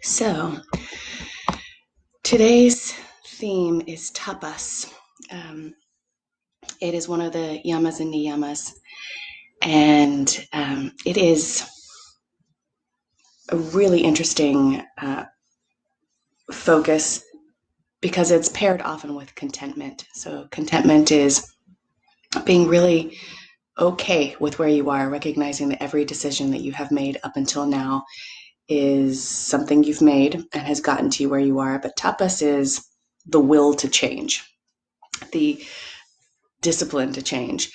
So, today's theme is tapas. Um, it is one of the yamas and niyamas, and it is a really interesting focus because it's paired often with contentment. So, contentment is being really okay with where you are, recognizing that every decision that you have made up until now is something you've made and has gotten to you where you are. But tapas is the will to change, the discipline to change.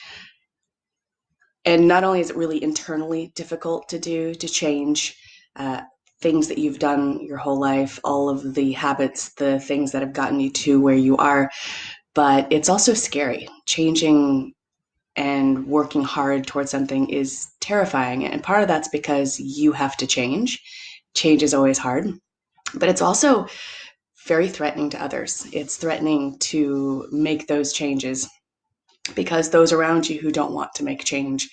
And not only is it really internally difficult to do, to change uh, things that you've done your whole life, all of the habits, the things that have gotten you to where you are, but it's also scary. Changing and working hard towards something is terrifying. And part of that's because you have to change. Change is always hard, but it's also very threatening to others. It's threatening to make those changes because those around you who don't want to make change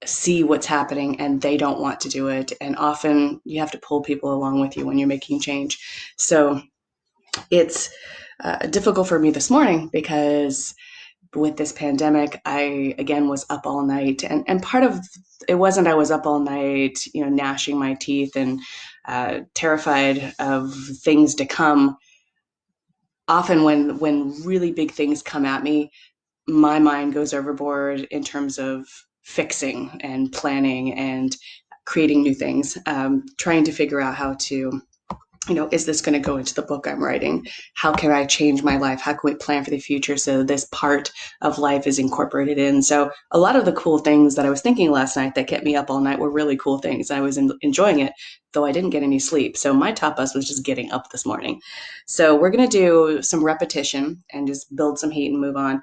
see what's happening and they don't want to do it. And often you have to pull people along with you when you're making change. So it's difficult for me this morning because with this pandemic, I again was up all night, and part of it wasn't I was up all night, gnashing my teeth and terrified of things to come. Often, when really big things come at me, my mind goes overboard in terms of fixing and planning and creating new things, trying to figure out how to, is this going to go into the book I'm writing? How can I change my life? How can we plan for the future so this part of life is incorporated in? So a lot of the cool things that I was thinking last night that kept me up all night were really cool things. I was enjoying it, though I didn't get any sleep. So my tapas was just getting up this morning. So we're going to do some repetition and just build some heat and move on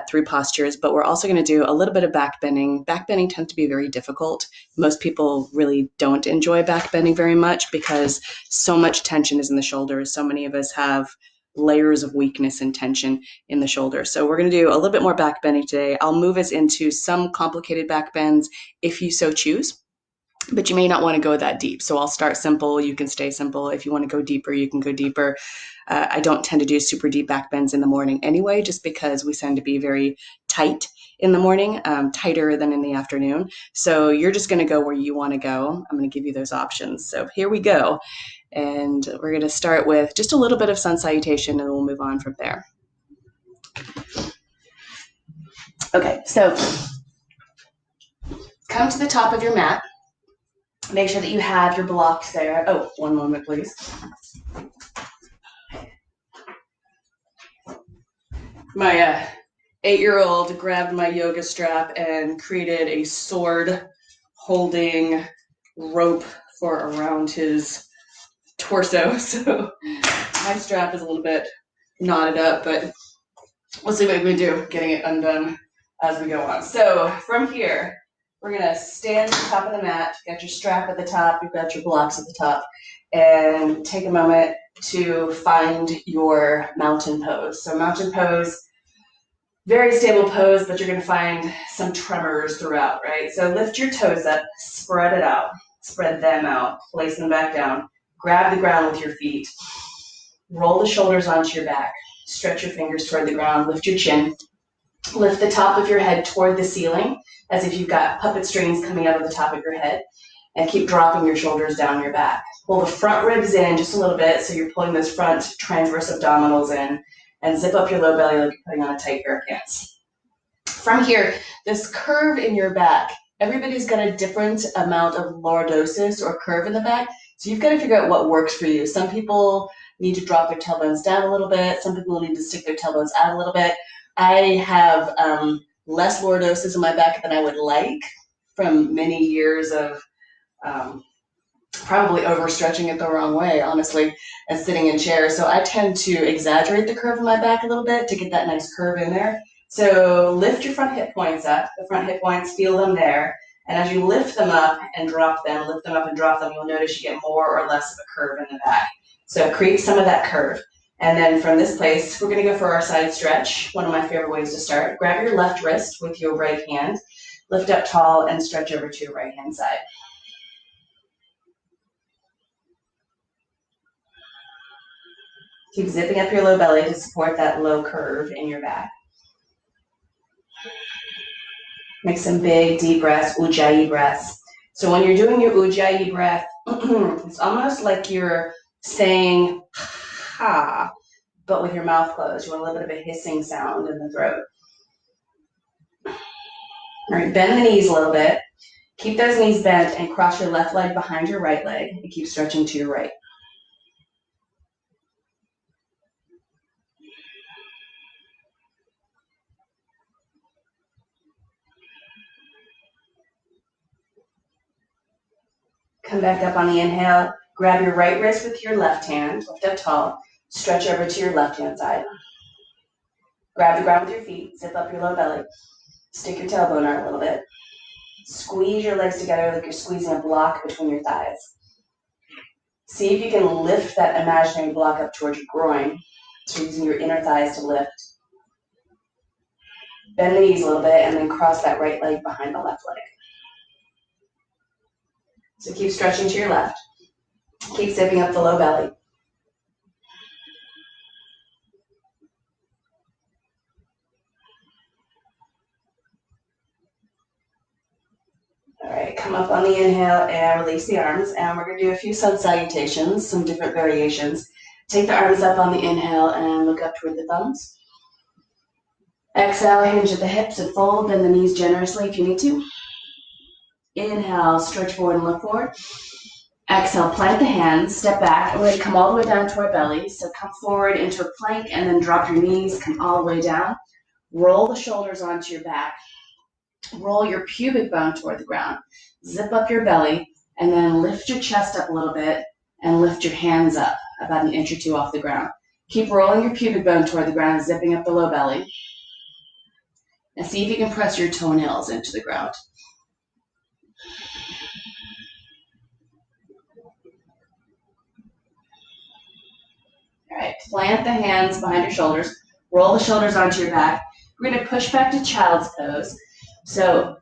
through postures. But we're also going to do a little bit of back bending. Back bending tends to be very difficult. Most people really don't enjoy back bending very much because so much tension is in the shoulders. So many of us have layers of weakness and tension in the shoulder. So we're going to do a little bit more back bending today. I'll move us into some complicated back bends if you so choose, but you may not want to go that deep. So I'll start simple. You can stay simple. If you want to go deeper, you can go deeper. I don't tend to do super deep back bends in the morning anyway, just because we tend to be very tight in the morning, tighter than in the afternoon. So you're just going to go where you want to go. I'm going to give you those options. So here we go. And we're going to start with just a little bit of sun salutation and we'll move on from there. Okay, so come to the top of your mat. Make sure that you have your blocks there. Oh, one moment, please. My 8-year-old grabbed my yoga strap and created a sword holding rope for around his torso. So my strap is a little bit knotted up, but we'll see what we can do getting it undone as we go on. So from here, we're going to stand at the top of the mat. You've got your strap at the top. You've got your blocks at the top. And take a moment to find your mountain pose. So mountain pose, very stable pose, but you're going to find some tremors throughout, right? So lift your toes up, spread it out, spread them out, place them back down. Grab the ground with your feet. Roll the shoulders onto your back. Stretch your fingers toward the ground. Lift your chin. Lift the top of your head toward the ceiling as if you've got puppet strings coming out of the top of your head, and keep dropping your shoulders down your back. Pull the front ribs in just a little bit so you're pulling those front transverse abdominals in, and zip up your low belly like you're putting on a tight pair of pants. From here, this curve in your back, everybody's got a different amount of lordosis or curve in the back, so you've got to figure out what works for you. Some people need to drop their tailbones down a little bit. Some people need to stick their tailbones out a little bit. I have less lordosis in my back than I would like from many years of probably overstretching it the wrong way, honestly, and sitting in chairs. So I tend to exaggerate the curve in my back a little bit to get that nice curve in there. So lift your front hip points up. The front hip points, feel them there. And as you lift them up and drop them, lift them up and drop them, you'll notice you get more or less of a curve in the back. So create some of that curve. And then from this place, we're going to go for our side stretch, one of my favorite ways to start. Grab your left wrist with your right hand, lift up tall, and stretch over to your right-hand side. Keep zipping up your low belly to support that low curve in your back. Make some big, deep breaths, ujjayi breaths. So when you're doing your ujjayi breath, it's almost like you're saying ha, but with your mouth closed. You want a little bit of a hissing sound in the throat. All right, bend the knees a little bit. Keep those knees bent and cross your left leg behind your right leg and keep stretching to your right. Come back up on the inhale. Grab your right wrist with your left hand, lift up tall, stretch over to your left hand side. Grab the ground with your feet, zip up your low belly, stick your tailbone out a little bit. Squeeze your legs together like you're squeezing a block between your thighs. See if you can lift that imaginary block up towards your groin. So using your inner thighs to lift. Bend the knees a little bit and then cross that right leg behind the left leg. So keep stretching to your left. Keep zipping up the low belly. All right, come up on the inhale and release the arms. And we're going to do a few sun salutations, some different variations. Take the arms up on the inhale and look up toward the thumbs. Exhale, hinge at the hips and fold, bend the knees generously if you need to. Inhale, stretch forward and look forward. Exhale, plant the hands, step back. We're going to come all the way down to our belly. So come forward into a plank and then drop your knees, come all the way down. Roll the shoulders onto your back. Roll your pubic bone toward the ground. Zip up your belly and then lift your chest up a little bit and lift your hands up about an inch or two off the ground. Keep rolling your pubic bone toward the ground, zipping up the low belly. And see if you can press your toenails into the ground. All right, plant the hands behind your shoulders. Roll the shoulders onto your back. We're going to push back to child's pose. So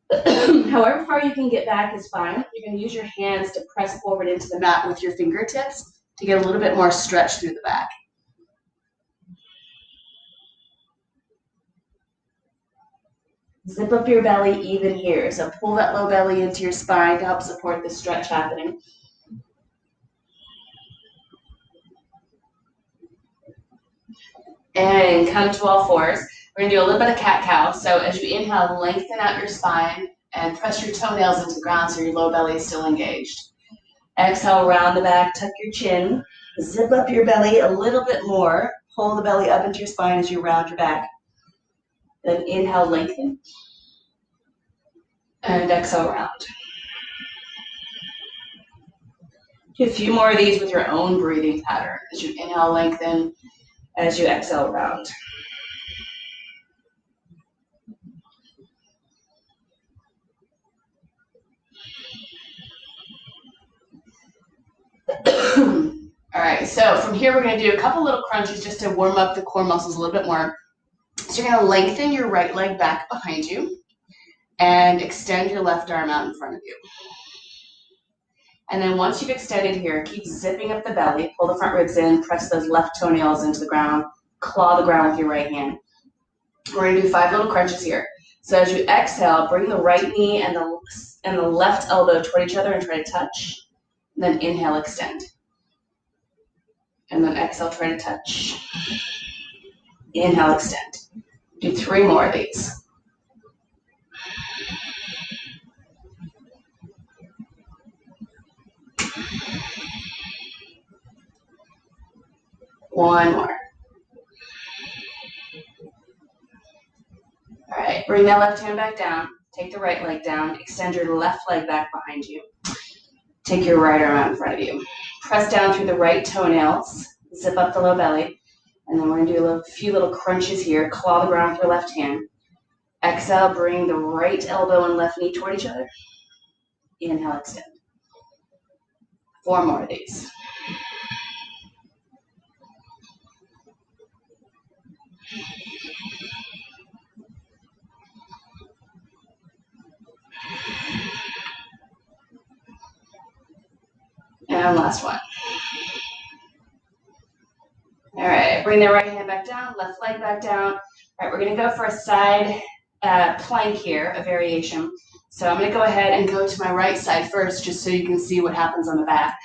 however far you can get back is fine. You're going to use your hands to press forward into the mat with your fingertips to get a little bit more stretch through the back. Zip up your belly even here. So pull that low belly into your spine to help support the stretch happening. And come to all fours. We're going to do a little bit of cat-cow. So as you inhale, lengthen out your spine and press your toenails into the ground so your low belly is still engaged. Exhale, round the back, tuck your chin. Zip up your belly a little bit more. Pull the belly up into your spine as you round your back. Then inhale, lengthen. And exhale, round. Do a few more of these with your own breathing pattern. As you inhale, lengthen. As you exhale, round. All right, so from here we're going to do a couple little crunches just to warm up the core muscles a little bit more. So you're going to lengthen your right leg back behind you and extend your left arm out in front of you. And then once you've extended here, keep zipping up the belly, pull the front ribs in, press those left toenails into the ground, claw the ground with your right hand. We're going to do 5 little crunches here. So as you exhale, bring the right knee and the left elbow toward each other and try to touch. And then inhale, extend. And then exhale, try to touch. Inhale, extend. Do 3 more of these. One more. All right, bring that left hand back down. Take the right leg down. Extend your left leg back behind you. Take your right arm out in front of you. Press down through the right toenails. Zip up the low belly. And then we're going to do a few little crunches here. Claw the ground with your left hand. Exhale, bring the right elbow and left knee toward each other. Inhale, extend. 4 more of these. And last one. All right, bring the right hand back down, left leg back down. All right, we're gonna go for a side plank here, a variation. So I'm gonna go ahead and go to my right side first, just so you can see what happens on the back.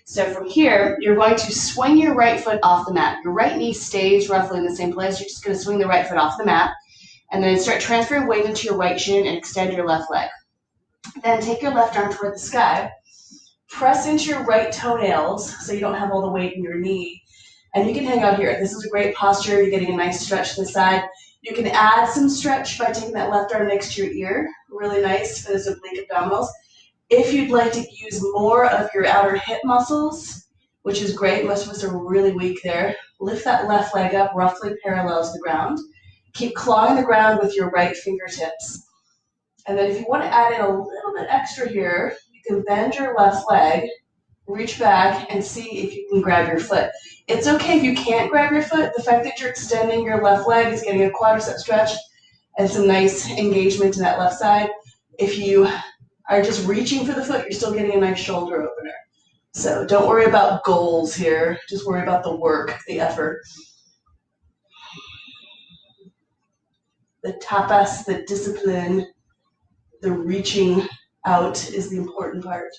So from here, you're going to swing your right foot off the mat. Your right knee stays roughly in the same place. You're just gonna swing the right foot off the mat, and then start transferring weight into your right shin and extend your left leg. Then take your left arm toward the sky. Press into your right toenails so you don't have all the weight in your knee. And you can hang out here. This is a great posture. You're getting a nice stretch to the side. You can add some stretch by taking that left arm next to your ear. Really nice for those oblique abdominals. If you'd like to use more of your outer hip muscles, which is great, most of us are really weak there, lift that left leg up roughly parallel to the ground. Keep clawing the ground with your right fingertips. And then if you want to add in a little bit extra here, you can bend your left leg, reach back, and see if you can grab your foot. It's okay if you can't grab your foot. The fact that you're extending your left leg is getting a quadricep stretch and some nice engagement in that left side. If you are just reaching for the foot, you're still getting a nice shoulder opener. So don't worry about goals here. Just worry about the work, the effort. The tapas, the discipline, the reaching out is the important part.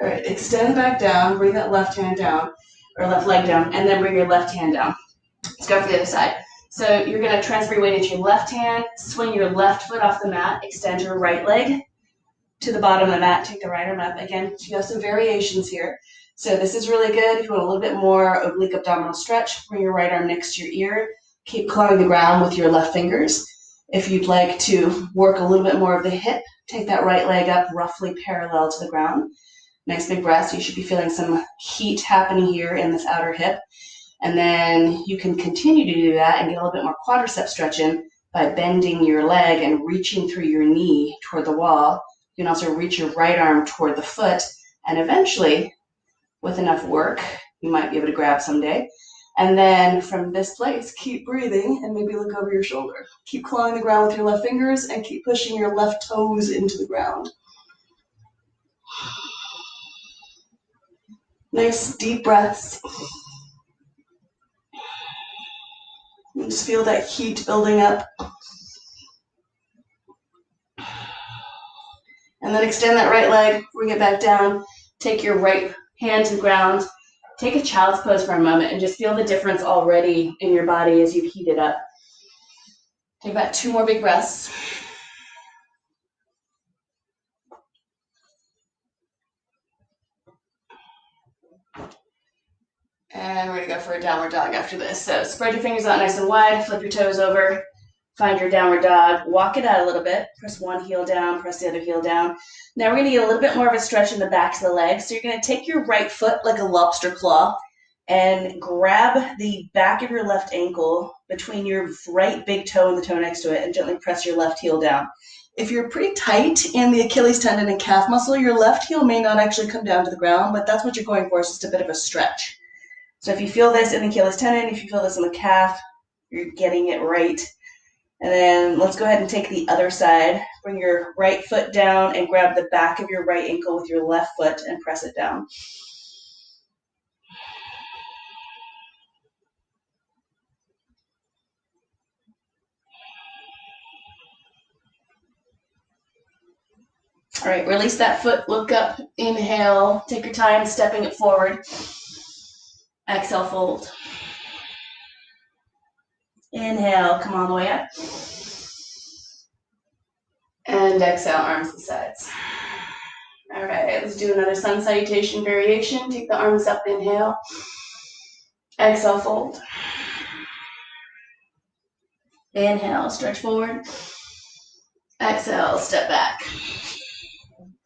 All right, extend back down, bring that left hand down, or left leg down, and then bring your left hand down. Let's go for the other side. So you're gonna transfer your weight into your left hand, swing your left foot off the mat, extend your right leg to the bottom of the mat, take the right arm up. Again, you have some variations here. So this is really good. If you want a little bit more oblique abdominal stretch, bring your right arm next to your ear. Keep clawing the ground with your left fingers. If you'd like to work a little bit more of the hip, take that right leg up roughly parallel to the ground. Nice big breath. You should be feeling some heat happening here in this outer hip. And then you can continue to do that and get a little bit more quadricep stretch in by bending your leg and reaching through your knee toward the wall. You can also reach your right arm toward the foot, and eventually, with enough work, you might be able to grab someday. And then from this place, keep breathing and maybe look over your shoulder. Keep clawing the ground with your left fingers and keep pushing your left toes into the ground. Nice deep breaths. You just feel that heat building up. And then extend that right leg, bring it back down, take your right hand to the ground, take a child's pose for a moment and just feel the difference already in your body as you heat it up. Take about 2 more big breaths. And we're gonna go for a downward dog after this. So spread your fingers out nice and wide, flip your toes over, find your downward dog, walk it out a little bit, press one heel down, press the other heel down. Now we're gonna get a little bit more of a stretch in the backs of the legs. So you're gonna take your right foot like a lobster claw and grab the back of your left ankle between your right big toe and the toe next to it and gently press your left heel down. If you're pretty tight in the Achilles tendon and calf muscle, your left heel may not actually come down to the ground, but that's what you're going for, is just a bit of a stretch. So if you feel this in the Achilles tendon, if you feel this in the calf, you're getting it right. And then let's go ahead and take the other side. Bring your right foot down and grab the back of your right ankle with your left foot and press it down. All right, release that foot, look up, inhale, take your time stepping it forward. Exhale, fold. Inhale, come all the way up. And exhale, arms to the sides. All right, let's do another sun salutation variation. Take the arms up, inhale. Exhale, fold. Inhale, stretch forward. Exhale, step back.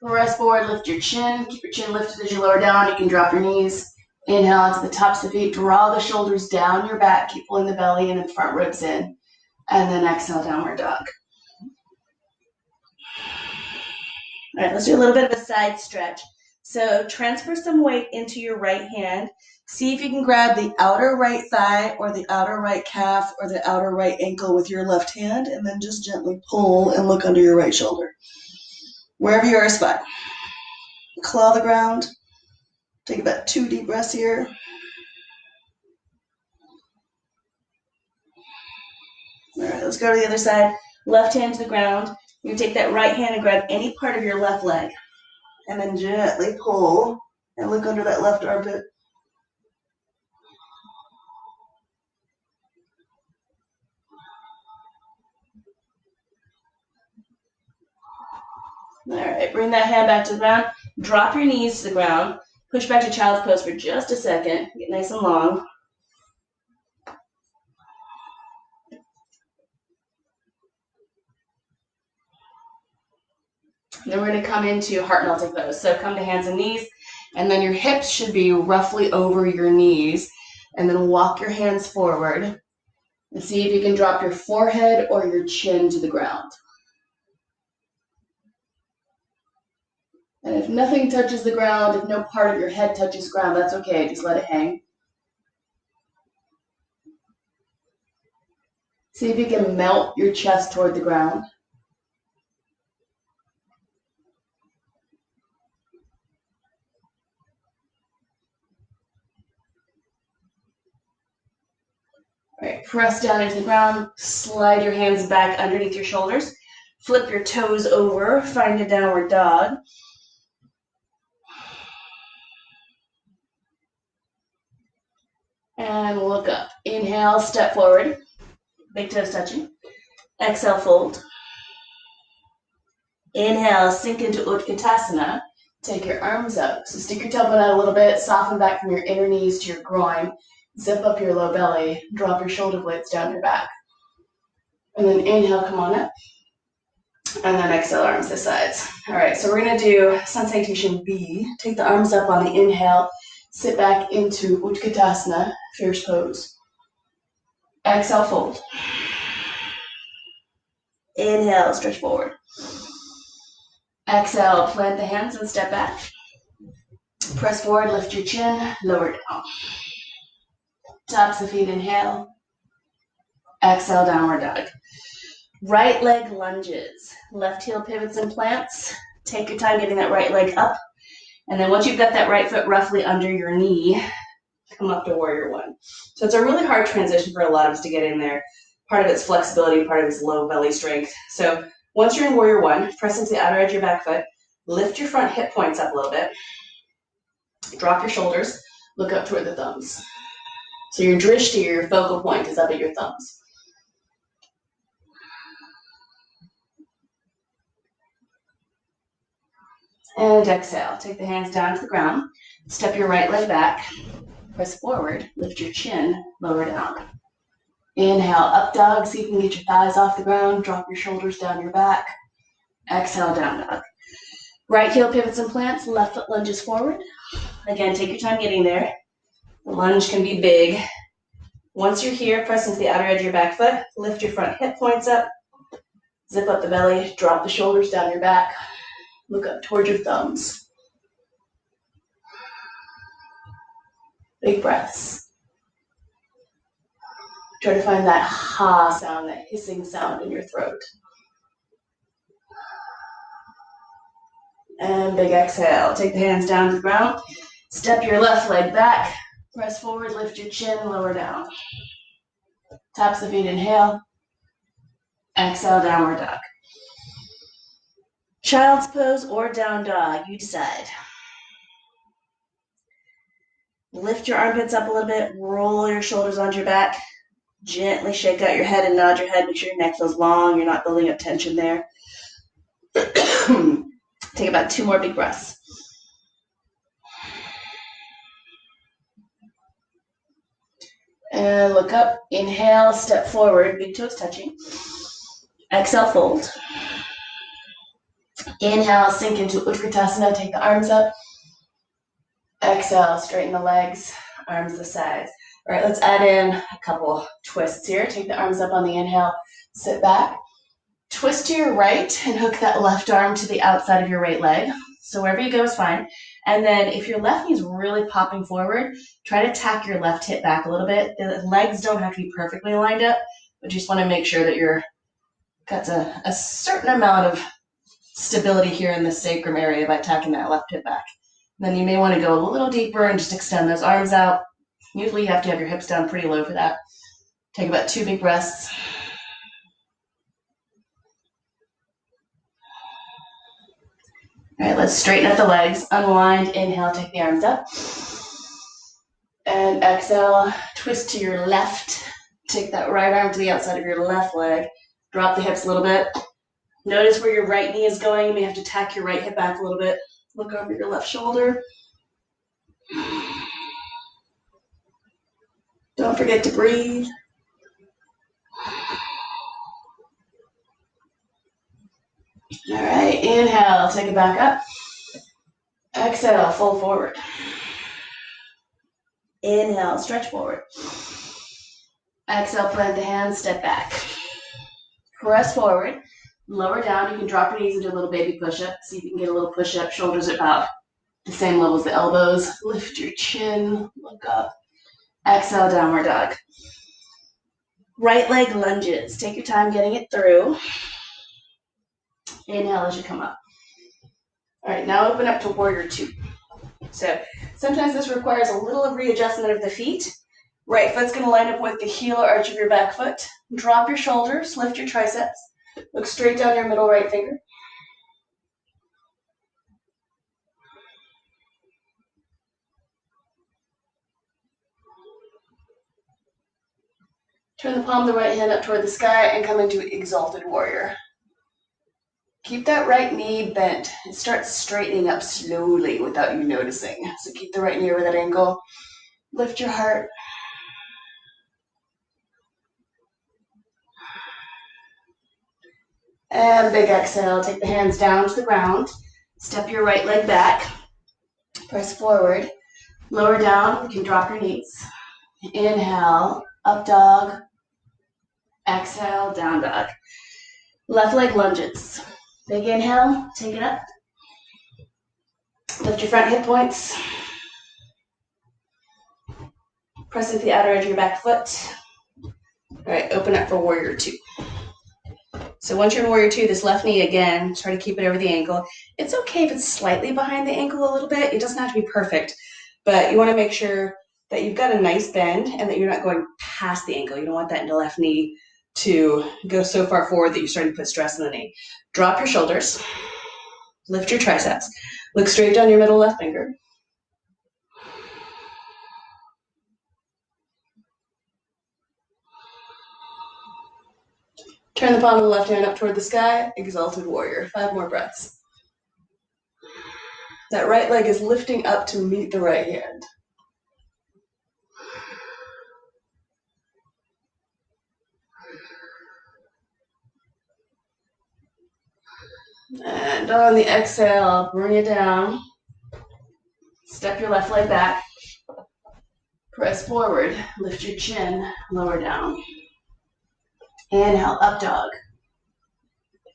Press forward, lift your chin. Keep your chin lifted as you lower down. You can drop your knees. Inhale onto the tops of the feet. Draw the shoulders down your back. Keep pulling the belly and the front ribs in. And then exhale, downward dog. All right, let's do a little bit of a side stretch. So transfer some weight into your right hand. See if you can grab the outer right thigh or the outer right calf or the outer right ankle with your left hand, and then just gently pull and look under your right shoulder. Wherever you are is fine. Claw the ground. Take about 2 deep breaths here. All right, let's go to the other side. Left hand to the ground. You take that right hand and grab any part of your left leg. And then gently pull and look under that left armpit. All right, bring that hand back to the ground. Drop your knees to the ground. Push back to child's pose for just a second. Get nice and long. Then we're going to come into heart melting pose. So come to hands and knees, and then your hips should be roughly over your knees. And then walk your hands forward and see if you can drop your forehead or your chin to the ground. And if nothing touches the ground, if no part of your head touches ground, that's okay. Just let it hang. See if you can melt your chest toward the ground. All right, press down into the ground. Slide your hands back underneath your shoulders. Flip your toes over. Find a downward dog. And look up. Inhale, step forward. Big toes touching. Exhale, fold. Inhale, sink into Utkatasana. Take your arms up. So stick your tailbone out a little bit. Soften back from your inner knees to your groin. Zip up your low belly. Drop your shoulder blades down your back. And then inhale, come on up. And then exhale, arms to sides. All right, so we're going to do Sun Salutation B. Take the arms up on the inhale. Sit back into Utkatasana, fierce pose. Exhale, fold. Inhale, stretch forward. Exhale, plant the hands and step back. Press forward, lift your chin, lower down. Taps the feet, inhale. Exhale, downward dog. Right leg lunges. Left heel pivots and plants. Take your time getting that right leg up. And then once you've got that right foot roughly under your knee, come up to warrior one. So it's a really hard transition for a lot of us to get in there. Part of it's flexibility, part of it's low belly strength. So once you're in warrior one, press into the outer edge of your back foot. Lift your front hip points up a little bit. Drop your shoulders. Look up toward the thumbs. So your drishti, your focal point, is up at your thumbs. And exhale. Take the hands down to the ground. Step your right leg back. Press forward. Lift your chin. Lower down. Inhale, up dog. See if you can get your thighs off the ground. Drop your shoulders down your back. Exhale, down dog. Right heel pivots and plants. Left foot lunges forward. Again, take your time getting there. The lunge can be big. Once you're here, press into the outer edge of your back foot. Lift your front hip points up. Zip up the belly. Drop the shoulders down your back. Look up towards your thumbs. Big breaths. Try to find that ha sound, that hissing sound in your throat. And big exhale. Take the hands down to the ground. Step your left leg back. Press forward, lift your chin, lower down. Taps the feet, inhale. Exhale, downward dog. Child's pose or down dog, you decide. Lift your armpits up a little bit, roll your shoulders onto your back. Gently shake out your head and nod your head. Make sure your neck feels long. You're not building up tension there. Take about 2 more big breaths. And look up. Inhale, step forward, big toes touching. Exhale, fold. Inhale, sink into Utkatasana. Take the arms up. Exhale, straighten the legs, arms to the sides. All right, let's add in a couple twists here. Take the arms up on the inhale, sit back. Twist to your right and hook that left arm to the outside of your right leg. So wherever you go is fine. And then if your left knee is really popping forward, try to tack your left hip back a little bit. The legs don't have to be perfectly lined up, but you just want to make sure that you're got a certain amount of stability here in the sacrum area by tacking that left hip back. And then you may want to go a little deeper and just extend those arms out. Usually you have to have your hips down pretty low for that. Take about 2 big breaths. All right, let's straighten out the legs. Unwind, inhale, take the arms up. And exhale, twist to your left. Take that right arm to the outside of your left leg. Drop the hips a little bit. Notice where your right knee is going. You may have to tack your right hip back a little bit. Look over your left shoulder. Don't forget to breathe. All right, inhale, take it back up. Exhale, fold forward. Inhale, stretch forward. Exhale, plant the hands, step back. Press forward, lower down. You can drop your knees and do a little baby push-up. See if you can get a little push-up. Shoulders are about the same level as the elbows. Lift your chin, look up. Exhale, downward dog. Right leg lunges. Take your time getting it through. Inhale as you come up. All right, now open up to warrior two. So sometimes this requires a little readjustment of the feet. Right foot's going to line up with the heel or arch of your back foot. Drop your shoulders, lift your triceps. Look straight down your middle right finger. Turn the palm of the right hand up toward the sky and come into exalted warrior. Keep that right knee bent. It starts straightening up slowly without you noticing. So keep the right knee over that ankle. Lift your heart. And big exhale. Take the hands down to the ground. Step your right leg back. Press forward. Lower down. You can drop your knees. Inhale, up dog. Exhale, down dog. Left leg lunges. Big inhale, take it up. Lift your front hip points. Press into the outer edge of your back foot. All right, open up for warrior two. So once you're in warrior two, this left knee again, try to keep it over the ankle. It's okay if it's slightly behind the ankle a little bit. It doesn't have to be perfect, but you want to make sure that you've got a nice bend and that you're not going past the ankle. You don't want that into left knee to go so far forward that you're starting to put stress on the knee. Drop your shoulders, lift your triceps, look straight down your middle left finger. Turn the palm of the left hand up toward the sky, exalted warrior. 5 more breaths. That right leg is lifting up to meet the right hand. And on the exhale, bring it down. Step your left leg back. Press forward, lift your chin, lower down. Inhale, up dog.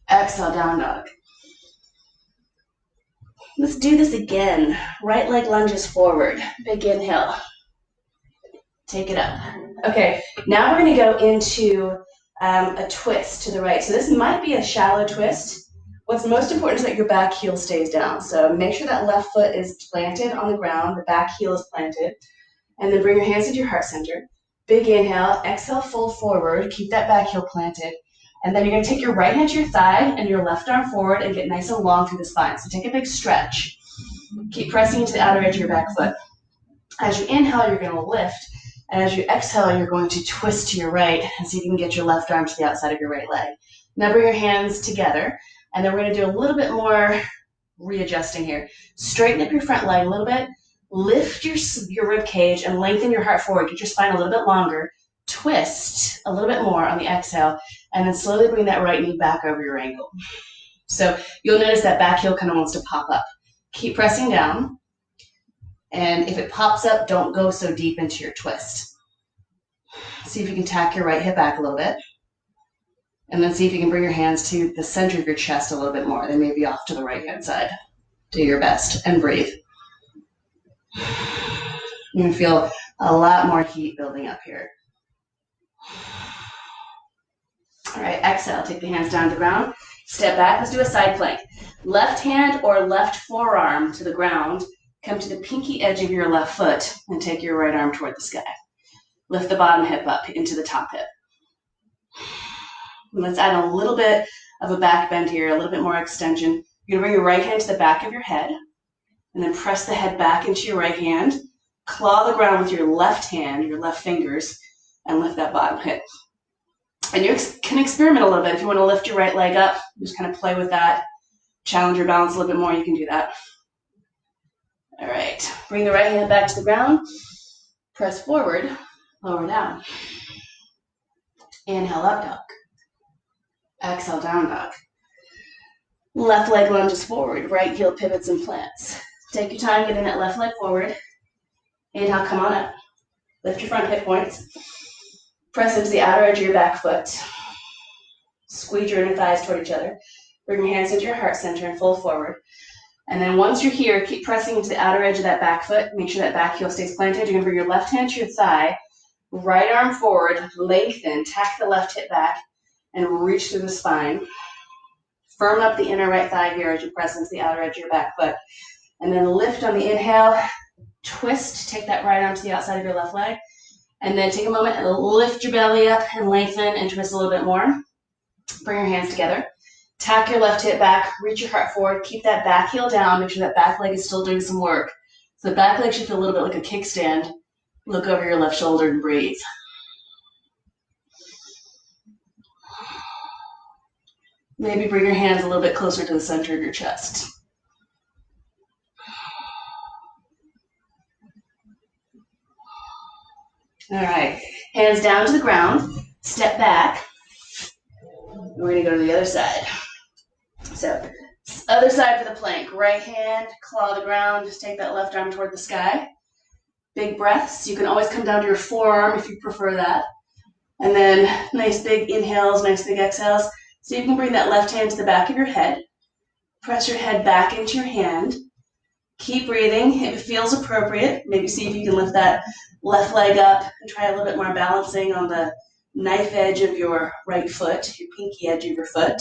Exhale, down dog. Let's do this again. Right leg lunges forward. Big inhale. Take it up. Okay, now we're going to go into a twist to the right. So this might be a shallow twist. What's most important is that your back heel stays down. So make sure that left foot is planted on the ground, the back heel is planted, and then bring your hands into your heart center. Big inhale, exhale, fold forward, keep that back heel planted, and then you're going to take your right hand to your thigh and your left arm forward and get nice and long through the spine. So take a big stretch. Keep pressing into the outer edge of your back foot. As you inhale, you're going to lift, and as you exhale, you're going to twist to your right and see if you can get your left arm to the outside of your right leg. Now bring your hands together. And then we're going to do a little bit more readjusting here. Straighten up your front leg a little bit. Lift your rib cage and lengthen your heart forward. Get your spine a little bit longer. Twist a little bit more on the exhale. And then slowly bring that right knee back over your ankle. So you'll notice that back heel kind of wants to pop up. Keep pressing down. And if it pops up, don't go so deep into your twist. See if you can tack your right hip back a little bit. And then see if you can bring your hands to the center of your chest a little bit more. They may be off to the right-hand side. Do your best and breathe. You can feel a lot more heat building up here. All right, exhale. Take the hands down to the ground. Step back. Let's do a side plank. Left hand or left forearm to the ground. Come to the pinky edge of your left foot and take your right arm toward the sky. Lift the bottom hip up into the top hip. Let's add a little bit of a back bend here, a little bit more extension. You're gonna bring your right hand to the back of your head and then press the head back into your right hand. Claw the ground with your left hand, your left fingers, and lift that bottom hip. And you can experiment a little bit. If you want to lift your right leg up, just kind of play with that. Challenge your balance a little bit more, you can do that. All right, bring the right hand back to the ground. Press forward, lower down. Inhale, up dog. Exhale, down dog. Left leg lunges forward, right heel pivots and plants. Take your time getting that left leg forward. Inhale, come on up. Lift your front hip points. Press into the outer edge of your back foot. Squeeze your inner thighs toward each other. Bring your hands into your heart center and fold forward. And then once you're here, keep pressing into the outer edge of that back foot. Make sure that back heel stays planted. You're going to bring your left hand to your thigh, right arm forward, lengthen, tack the left hip back, and reach through the spine. Firm up the inner right thigh here as you press into the outer edge of your back foot. And then lift on the inhale, twist, take that right arm to the outside of your left leg. And then take a moment and lift your belly up and lengthen and twist a little bit more. Bring your hands together. Tack your left hip back, reach your heart forward, keep that back heel down, make sure that back leg is still doing some work. So the back leg should feel a little bit like a kickstand. Look over your left shoulder and breathe. Maybe bring your hands a little bit closer to the center of your chest. All right, hands down to the ground, step back. We're gonna go to the other side. So, other side for the plank. Right hand, claw the ground, just take that left arm toward the sky. Big breaths. You can always come down to your forearm if you prefer that. And then nice big inhales, nice big exhales. So you can bring that left hand to the back of your head. Press your head back into your hand. Keep breathing. If it feels appropriate, maybe see if you can lift that left leg up and try a little bit more balancing on the knife edge of your right foot, your pinky edge of your foot.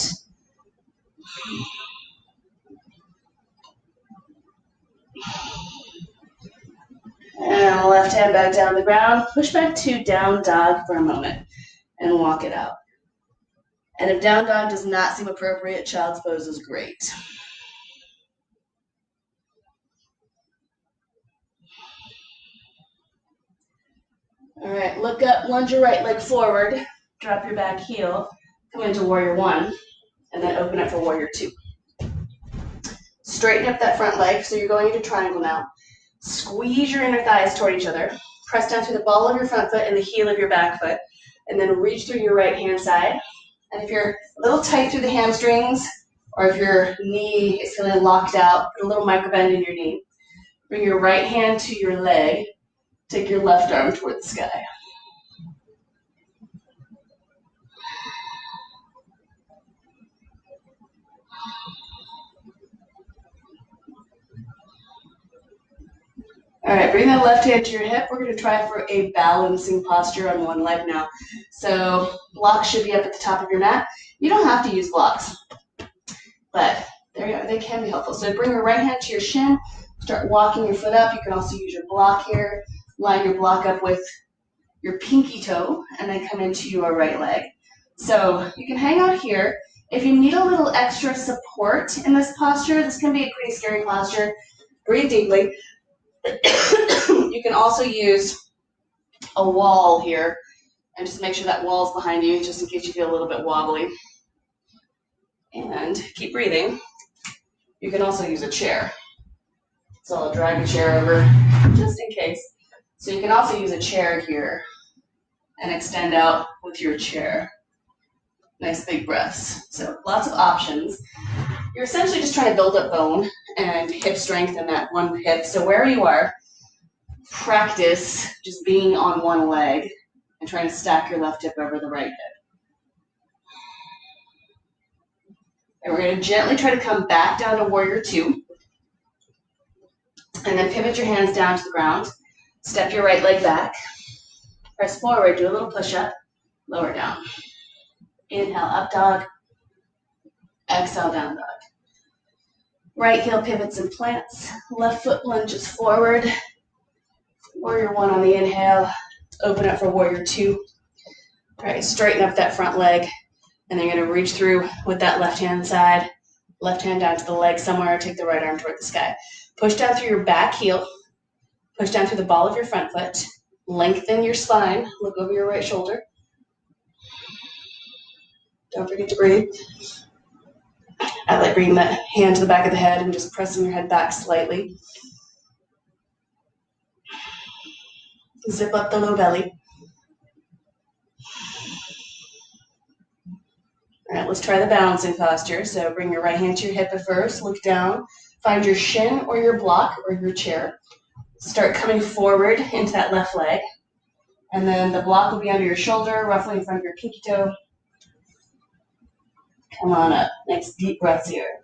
And left hand back down the ground. Push back to down dog for a moment and walk it out. And if down dog does not seem appropriate, child's pose is great. All right, look up, lunge your right leg forward, drop your back heel, come into warrior one, and then open up for warrior two. Straighten up that front leg, so you're going into triangle now. Squeeze your inner thighs toward each other. Press down through the ball of your front foot and the heel of your back foot, and then reach through your right hand side. And if you're a little tight through the hamstrings, or if your knee is feeling locked out, put a little micro bend in your knee. Bring your right hand to your leg. Take your left arm toward the sky. All right, bring that left hand to your hip. We're going to try for a balancing posture on one leg now. So blocks should be up at the top of your mat. You don't have to use blocks, but they can be helpful. So bring your right hand to your shin. Start walking your foot up. You can also use your block here. Line your block up with your pinky toe and then come into your right leg. So you can hang out here. If you need a little extra support in this posture, this can be a pretty scary posture. Breathe deeply. You can also use a wall here and just make sure that wall's behind you just in case you feel a little bit wobbly. And keep breathing. You can also use a chair. So I'll drag a chair over just in case. So you can also use a chair here and extend out with your chair. Nice big breaths. So lots of options. You're essentially just trying to build up bone and hip strength in that one hip. So where you are, practice just being on one leg and trying to stack your left hip over the right hip. And we're going to gently try to come back down to warrior two. And then pivot your hands down to the ground. Step your right leg back. Press forward, do a little push-up, lower down. Inhale, up dog. Exhale, down dog. Right heel pivots and plants. Left foot lunges forward. Warrior one on the inhale. Open up for warrior two. All right, straighten up that front leg. And then you're going to reach through with that left hand side. Left hand down to the leg somewhere, take the right arm toward the sky. Push down through your back heel, push down through the ball of your front foot, lengthen your spine, look over your right shoulder. Don't forget to breathe. I like bringing that hand to the back of the head and just pressing your head back slightly. Zip up the low belly. All right, let's try the balancing posture. So bring your right hand to your hip at first, look down, find your shin or your block or your chair. Start coming forward into that left leg. And then the block will be under your shoulder, roughly in front of your pinky toe. Come on up. Nice deep breaths here.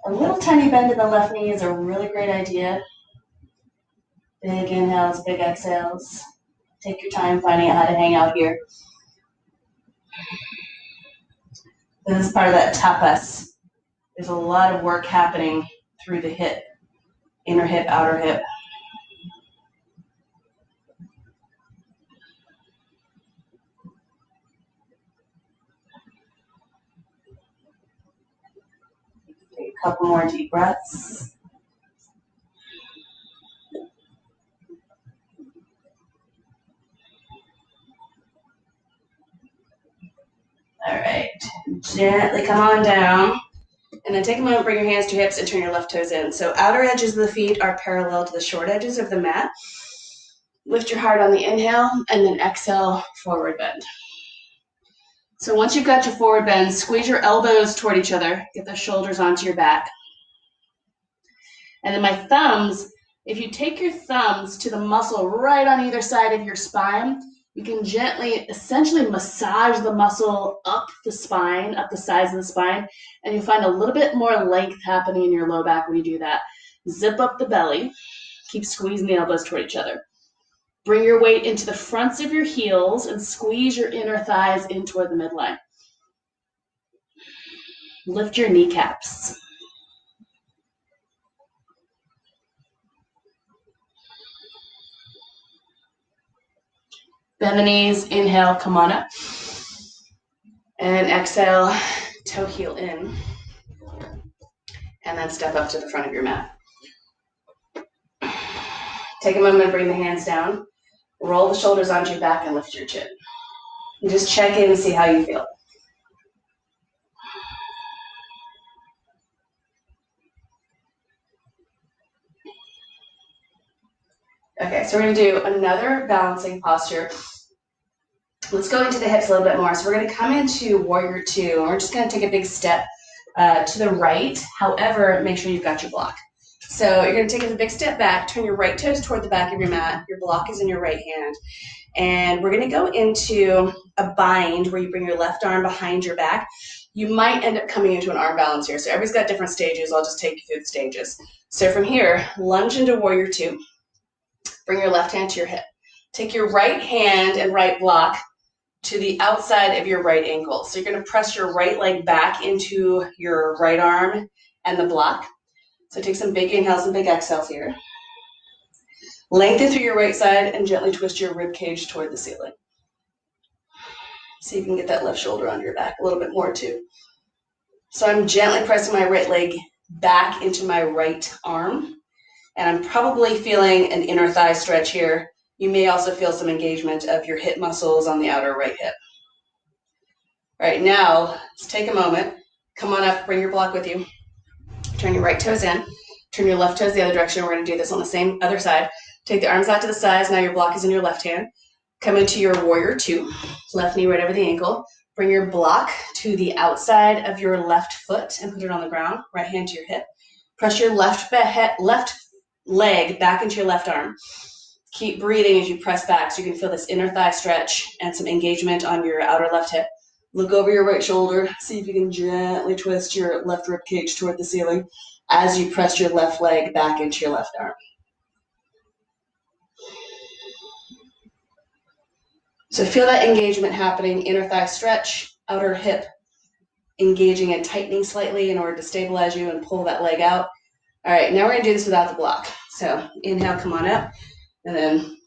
A little tiny bend in the left knee is a really great idea. Big inhales, big exhales. Take your time finding out how to hang out here. This is part of that tapas. There's a lot of work happening through the hip, inner hip, outer hip. Take a couple more deep breaths. All right, gently come on down. And then take a moment, bring your hands to your hips and turn your left toes in. So outer edges of the feet are parallel to the short edges of the mat. Lift your heart on the inhale and then exhale, forward bend. So once you've got your forward bend, squeeze your elbows toward each other. Get the shoulders onto your back. And then my thumbs, if you take your thumbs to the muscle right on either side of your spine, you can gently, essentially massage the muscle up the spine, up the sides of the spine, and you'll find a little bit more length happening in your low back when you do that. Zip up the belly. Keep squeezing the elbows toward each other. Bring your weight into the fronts of your heels and squeeze your inner thighs in toward the midline. Lift your kneecaps. Bend the knees, inhale, come on up. And exhale, toe heel in. And then step up to the front of your mat. Take a moment, bring the hands down. Roll the shoulders onto your back and lift your chin. And just check in and see how you feel. Okay, so we're going to do another balancing posture. Let's go into the hips a little bit more. So we're going to come into Warrior Two, and we're just going to take a big step to the right. However, make sure you've got your block. So you're going to take a big step back, turn your right toes toward the back of your mat. Your block is in your right hand. And we're going to go into a bind where you bring your left arm behind your back. You might end up coming into an arm balance here. So everybody's got different stages. I'll just take you through the stages. So from here, lunge into Warrior Two. Bring your left hand to your hip. Take your right hand and right block to the outside of your right ankle. So you're going to press your right leg back into your right arm and the block. So take some big inhales and big exhales here. Lengthen through your right side and gently twist your rib cage toward the ceiling. See if you can get that left shoulder under your back a little bit more too. So I'm gently pressing my right leg back into my right arm. And I'm probably feeling an inner thigh stretch here. You may also feel some engagement of your hip muscles on the outer right hip. All right, now let's take a moment. Come on up, bring your block with you. Turn your right toes in. Turn your left toes the other direction. We're going to do this on the same other side. Take the arms out to the sides. Now your block is in your left hand. Come into your Warrior Two. Left knee right over the ankle. Bring your block to the outside of your left foot and put it on the ground. Right hand to your hip. Press your left leg back into your left arm. Keep breathing as you press back so you can feel this inner thigh stretch and some engagement on your outer left hip. Look over your right shoulder. See if you can gently twist your left rib cage toward the ceiling as you press your left leg back into your left arm. So feel that engagement happening, inner thigh stretch, outer hip engaging and tightening slightly in order to stabilize you and pull that leg out. All right, now we're going to do this without the block. So inhale, come on up, and then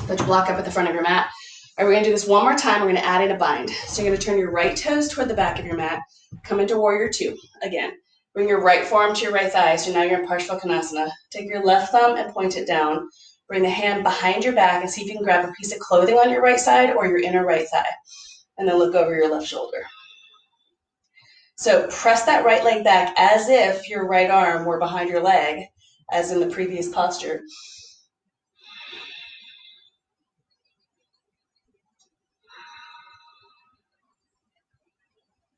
put your block up at the front of your mat. And we're gonna do this one more time. We're gonna add in a bind. So you're gonna turn your right toes toward the back of your mat, come into warrior two again. Bring your right forearm to your right thigh. So now you're in Parsvakonasana. Take your left thumb and point it down. Bring the hand behind your back and see if you can grab a piece of clothing on your right side or your inner right thigh. And then look over your left shoulder. So press that right leg back as if your right arm were behind your leg, as in the previous posture.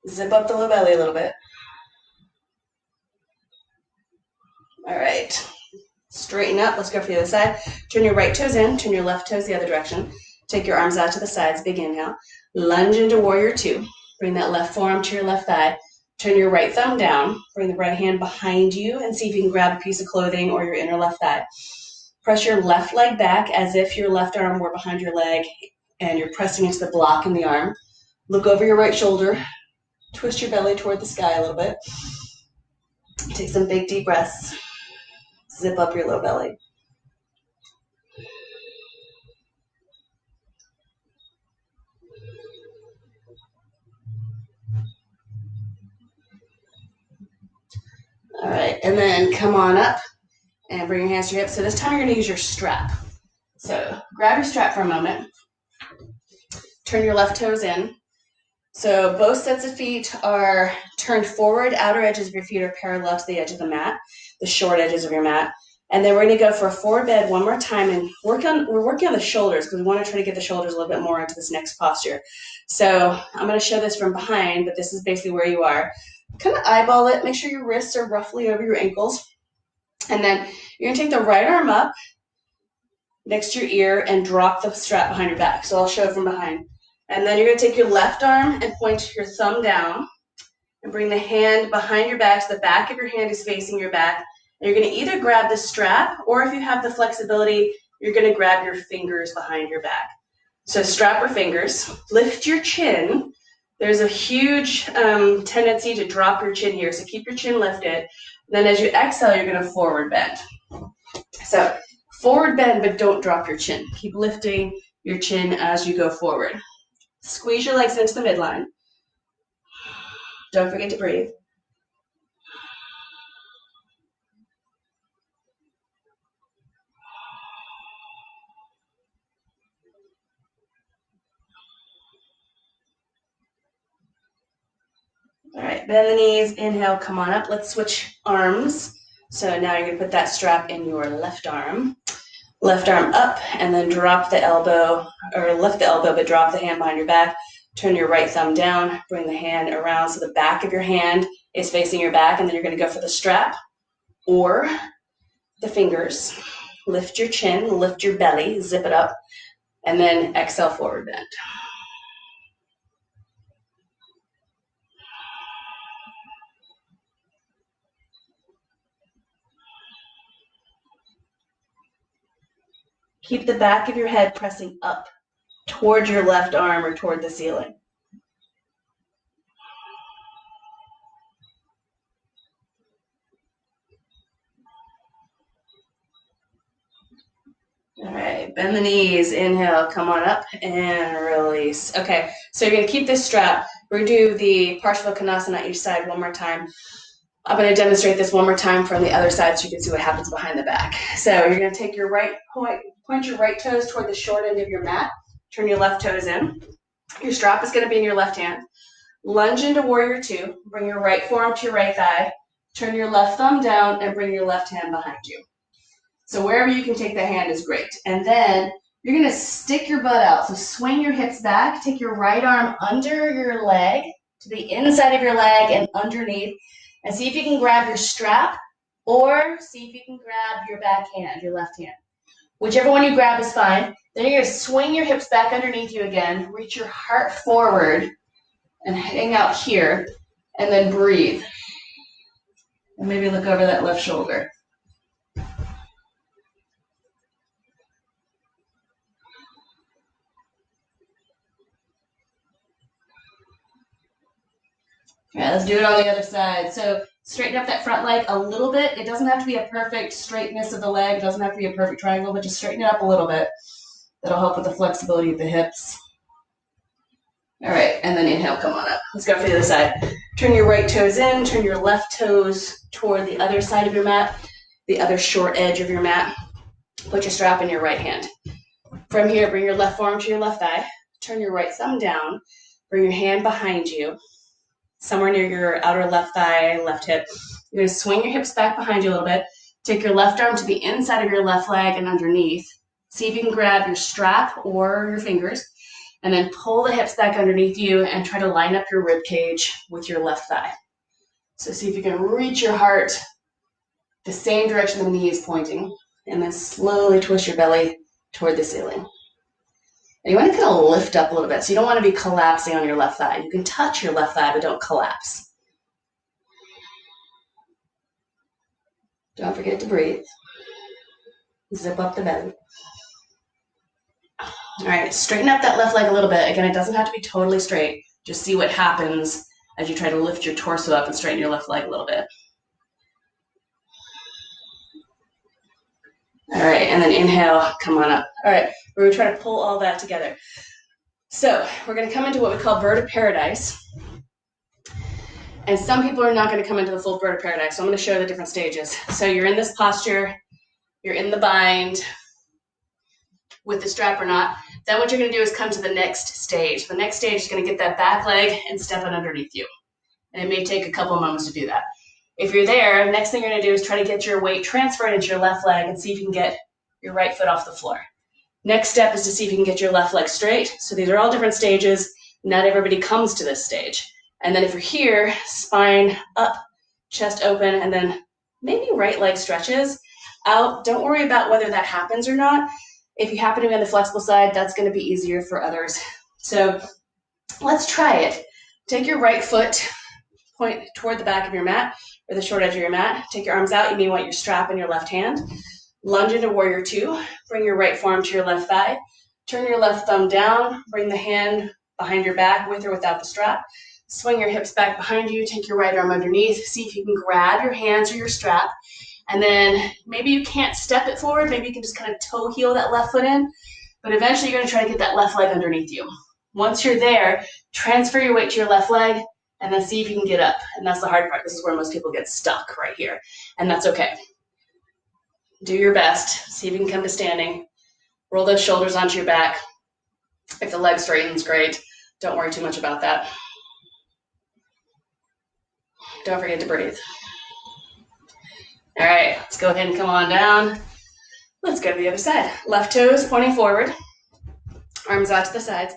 Zip up the low belly a little bit. All right. Straighten up. Let's go for the other side. Turn your right toes in. Turn your left toes the other direction. Take your arms out to the sides. Big inhale. Lunge into warrior two. Bring that left forearm to your left thigh. Turn your right thumb down. Bring the right hand behind you and see if you can grab a piece of clothing or your inner left thigh. Press your left leg back as if your left arm were behind your leg and you're pressing into the block in the arm. Look over your right shoulder. Twist your belly toward the sky a little bit. Take some big deep breaths. Zip up your low belly. All right, and then come on up and bring your hands to your hips. So this time you're gonna use your strap. So grab your strap for a moment. Turn your left toes in. So both sets of feet are turned forward. Outer edges of your feet are parallel to the edge of the mat, the short edges of your mat. And then we're gonna go for a forward bend one more time and we're working on the shoulders because we wanna try to get the shoulders a little bit more into this next posture. So I'm gonna show this from behind, but this is basically where you are. Kind of eyeball it, make sure your wrists are roughly over your ankles. And then you're gonna take the right arm up next to your ear and drop the strap behind your back. So I'll show it from behind. And then you're gonna take your left arm and point your thumb down and bring the hand behind your back so the back of your hand is facing your back. And you're gonna either grab the strap or if you have the flexibility, you're gonna grab your fingers behind your back. So strap or fingers, lift your chin. There's a huge tendency to drop your chin here, so keep your chin lifted. Then as you exhale, you're gonna forward bend. So forward bend, but don't drop your chin. Keep lifting your chin as you go forward. Squeeze your legs into the midline. Don't forget to breathe. All right, bend the knees, inhale, come on up. Let's switch arms. So now you're gonna put that strap in your left arm up, and then drop the elbow, or lift the elbow, but drop the hand behind your back. Turn your right thumb down, bring the hand around so the back of your hand is facing your back, and then you're gonna go for the strap or the fingers. Lift your chin, lift your belly, zip it up, and then exhale, forward bend. Keep the back of your head pressing up toward your left arm or toward the ceiling. All right, bend the knees, inhale, come on up and release. Okay, so you're gonna keep this strap. We're gonna do the Parsvakonasana each side one more time. I'm gonna demonstrate this one more time from the other side so you can see what happens behind the back. So you're gonna take your right point your right toes toward the short end of your mat, turn your left toes in. Your strap is gonna be in your left hand. Lunge into warrior two, bring your right forearm to your right thigh, turn your left thumb down and bring your left hand behind you. So wherever you can take the hand is great. And then you're gonna stick your butt out. So swing your hips back, take your right arm under your leg, to the inside of your leg and underneath, and see if you can grab your strap or see if you can grab your back hand, your left hand. Whichever one you grab is fine. Then you're gonna swing your hips back underneath you again, reach your heart forward and hang out here, and then breathe. And maybe look over that left shoulder. All right, let's do it on the other side. So straighten up that front leg a little bit. It doesn't have to be a perfect straightness of the leg. It doesn't have to be a perfect triangle, but just straighten it up a little bit. That'll help with the flexibility of the hips. All right, and then inhale, come on up. Let's go for the other side. Turn your right toes in, turn your left toes toward the other side of your mat, the other short edge of your mat. Put your strap in your right hand. From here, bring your left forearm to your left thigh. Turn your right thumb down. Bring your hand behind you, somewhere near your outer left thigh, left hip. You're going to swing your hips back behind you a little bit. Take your left arm to the inside of your left leg and underneath. See if you can grab your strap or your fingers, and then pull the hips back underneath you and try to line up your rib cage with your left thigh. So see if you can reach your heart the same direction the knee is pointing, and then slowly twist your belly toward the ceiling. And you want to kind of lift up a little bit. So you don't want to be collapsing on your left thigh. You can touch your left thigh, but don't collapse. Don't forget to breathe. Zip up the belly. All right, straighten up that left leg a little bit. Again, it doesn't have to be totally straight. Just see what happens as you try to lift your torso up and straighten your left leg a little bit. All right, and then inhale, come on up. All right, we're gonna try to pull all that together. So we're gonna come into what we call bird of paradise. And some people are not gonna come into the full bird of paradise, so I'm gonna show the different stages. So you're in this posture, you're in the bind with the strap or not. Then what you're gonna do is come to the next stage. The next stage is gonna get that back leg and step it underneath you. And it may take a couple of moments to do that. If you're there, the next thing you're gonna do is try to get your weight transferred into your left leg and see if you can get your right foot off the floor. Next step is to see if you can get your left leg straight. So these are all different stages. Not everybody comes to this stage. And then if you're here, spine up, chest open, and then maybe right leg stretches out. Don't worry about whether that happens or not. If you happen to be on the flexible side, that's going to be easier for others. So let's try it. Take your right foot, point toward the back of your mat or the short edge of your mat. Take your arms out. You may want your strap in your left hand. Lunge into warrior two. Bring your right forearm to your left thigh. Turn your left thumb down. Bring the hand behind your back with or without the strap. Swing your hips back behind you. Take your right arm underneath. See if you can grab your hands or your strap. And then maybe you can't step it forward. Maybe you can just kind of toe heel that left foot in. But eventually you're going to try to get that left leg underneath you. Once you're there, transfer your weight to your left leg and then see if you can get up. And that's the hard part. This is where most people get stuck right here. And that's okay. Do your best. See if you can come to standing. Roll those shoulders onto your back. If the leg straightens, great. Don't worry too much about that. Don't forget to breathe. All right, let's go ahead and come on down. Let's go to the other side. Left toes pointing forward. Arms out to the sides.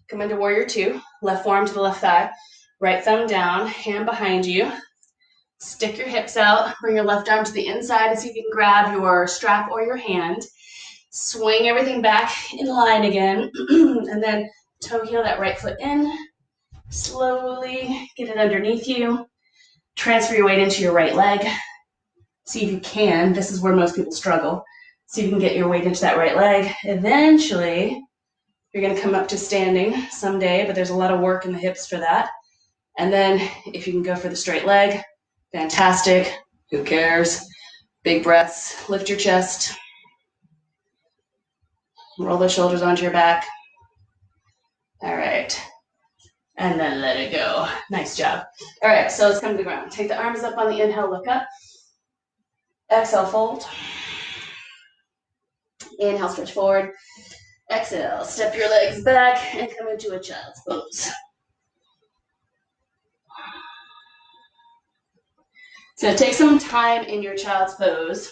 Come into warrior two. Left forearm to the left thigh. Right thumb down, hand behind you. Stick your hips out. Bring your left arm to the inside and see if you can grab your strap or your hand. Swing everything back in line again. And then toe heel that right foot in. Slowly get it underneath you. Transfer your weight into your right leg. See if you can. This is where most people struggle. See if you can get your weight into that right leg. Eventually, you're going to come up to standing someday, but there's a lot of work in the hips for that. And then if you can go for the straight leg, fantastic. Who cares? Big breaths. Lift your chest. Roll the shoulders onto your back. All right. And then let it go. Nice job. All right, so let's come to the ground. Take the arms up on the inhale, look up. Exhale, fold. Inhale, stretch forward. Exhale, step your legs back and come into a child's pose. So take some time in your child's pose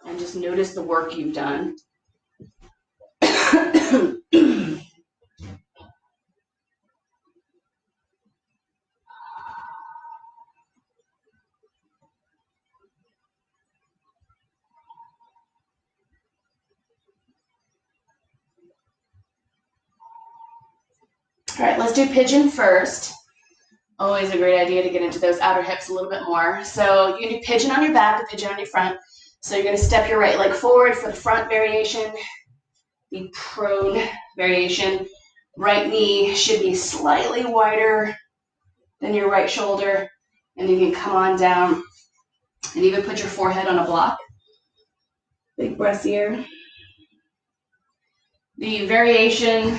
and just notice the work you've done. All right, let's do pigeon first. Always a great idea to get into those outer hips a little bit more. So you can do pigeon on your back or pigeon on your front. So you're going to step your right leg forward for the front variation, the prone variation. Right knee should be slightly wider than your right shoulder. And you can come on down and even put your forehead on a block. Big breath here. The variation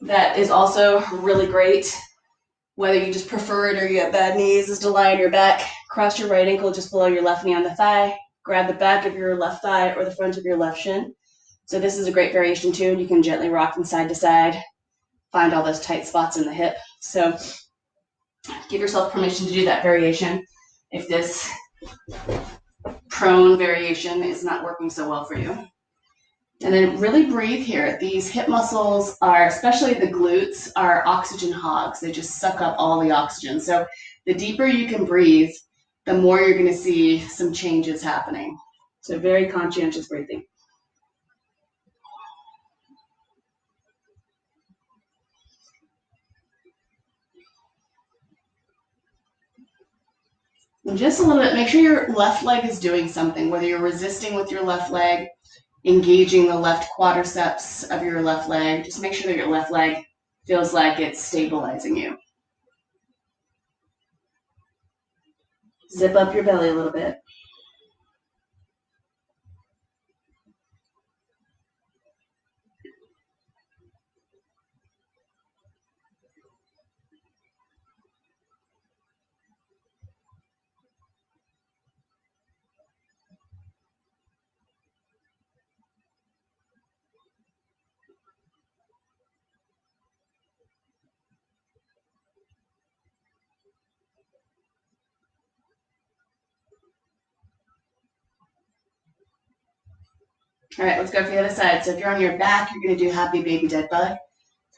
that is also really great, whether you just prefer it or you have bad knees, is to lie on your back, cross your right ankle just below your left knee on the thigh, grab the back of your left thigh or the front of your left shin. So this is a great variation too, and you can gently rock from side to side, find all those tight spots in the hip. So give yourself permission to do that variation if this prone variation is not working so well for you. And then really breathe here. These hip muscles are, especially the glutes, are oxygen hogs. They just suck up all the oxygen. So the deeper you can breathe, the more you're going to see some changes happening. So very conscientious breathing. And just a little bit, make sure your left leg is doing something, whether you're resisting with your left leg, engaging the left quadriceps of your left leg. Just make sure that your left leg feels like it's stabilizing you. Zip up your belly a little bit. All right, let's go for the other side. So if you're on your back, you're going to do happy baby dead bug.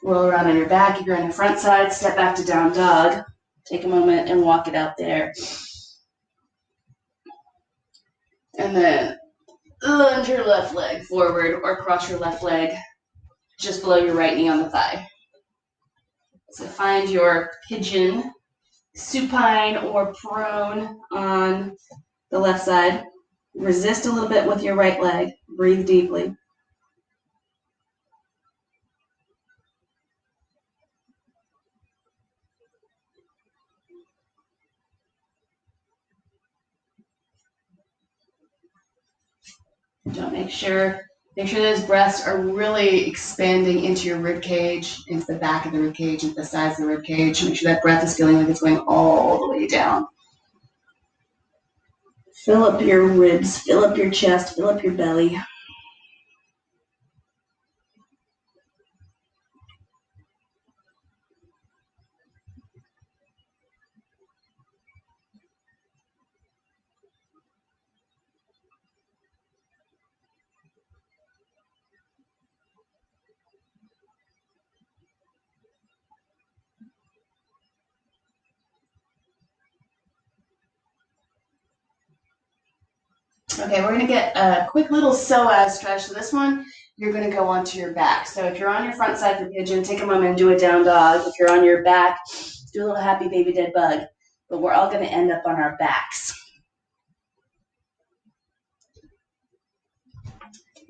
Roll around on your back. If you're on your front side, step back to down dog. Take a moment and walk it out there. And then lunge your left leg forward or cross your left leg just below your right knee on the thigh. So find your pigeon, supine or prone on the left side. Resist a little bit with your right leg. Breathe deeply. Don't make sure those breaths are really expanding into your rib cage, into the back of the rib cage, into the sides of the rib cage. Make sure that breath is feeling like it's going all the way down. Fill up your ribs, fill up your chest, fill up your belly. Okay, we're going to get a quick little psoas stretch. So this one, you're going to go onto your back. So if you're on your front side for pigeon, take a moment and do a down dog. If you're on your back, do a little happy baby dead bug. But we're all going to end up on our backs.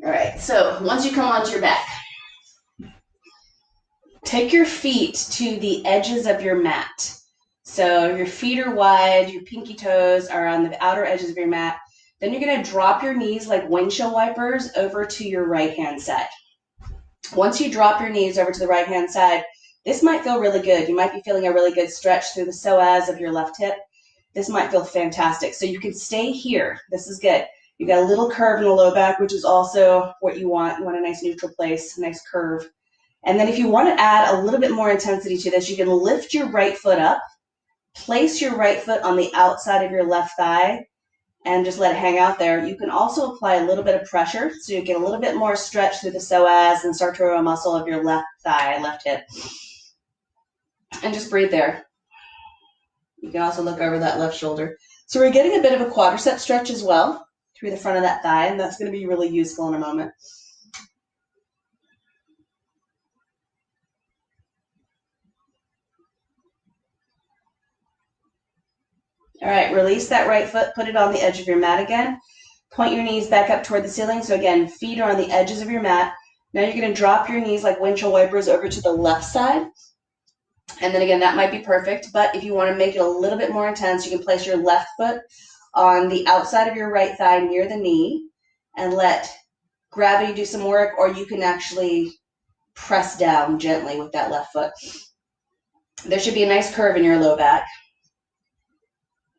All right, so once you come onto your back, take your feet to the edges of your mat. So your feet are wide, your pinky toes are on the outer edges of your mat. Then you're going to drop your knees like windshield wipers over to your right-hand side. Once you drop your knees over to the right-hand side, this might feel really good. You might be feeling a really good stretch through the psoas of your left hip. This might feel fantastic. So you can stay here. This is good. You got a little curve in the low back, which is also what you want. You want a nice neutral place, a nice curve. And then if you want to add a little bit more intensity to this, you can lift your right foot up, place your right foot on the outside of your left thigh, and just let it hang out there. You can also apply a little bit of pressure, so you get a little bit more stretch through the psoas and sartorial muscle of your left thigh, left hip. And just breathe there. You can also look over that left shoulder. So we're getting a bit of a quadricep stretch as well through the front of that thigh, and that's going to be really useful in a moment. All right, release that right foot, put it on the edge of your mat again. Point your knees back up toward the ceiling. So again, feet are on the edges of your mat. Now you're going to drop your knees like windshield wipers over to the left side. And then again, that might be perfect, but if you want to make it a little bit more intense, you can place your left foot on the outside of your right thigh near the knee and let gravity do some work, or you can actually press down gently with that left foot. There should be a nice curve in your low back.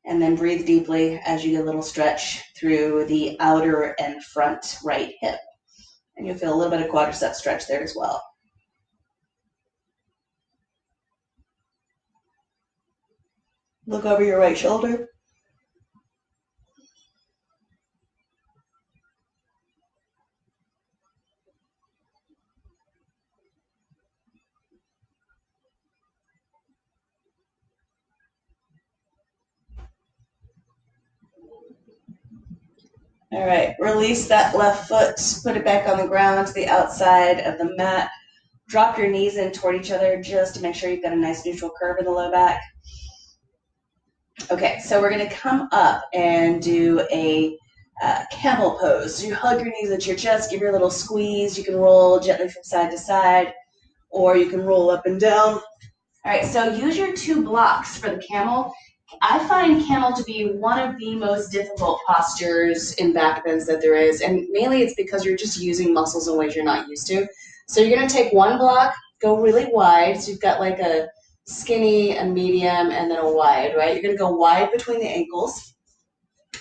And then breathe deeply as you get a little stretch through the outer and front right hip. And you'll feel a little bit of quadricep stretch there as well. Look over your right shoulder. All right, release that left foot, put it back on the ground to the outside of the mat. Drop your knees in toward each other just to make sure you've got a nice neutral curve in the low back. Okay, so we're gonna come up and do a camel pose. So you hug your knees into your chest, give your a little squeeze. You can roll gently from side to side, or you can roll up and down. All right, so use your 2 blocks for the camel. I find camel to be one of the most difficult postures in back bends that there is, and mainly it's because you're just using muscles in ways you're not used to. So you're gonna take 1 block, go really wide, so you've got like a skinny, a medium, and then a wide, right? You're gonna go wide between the ankles,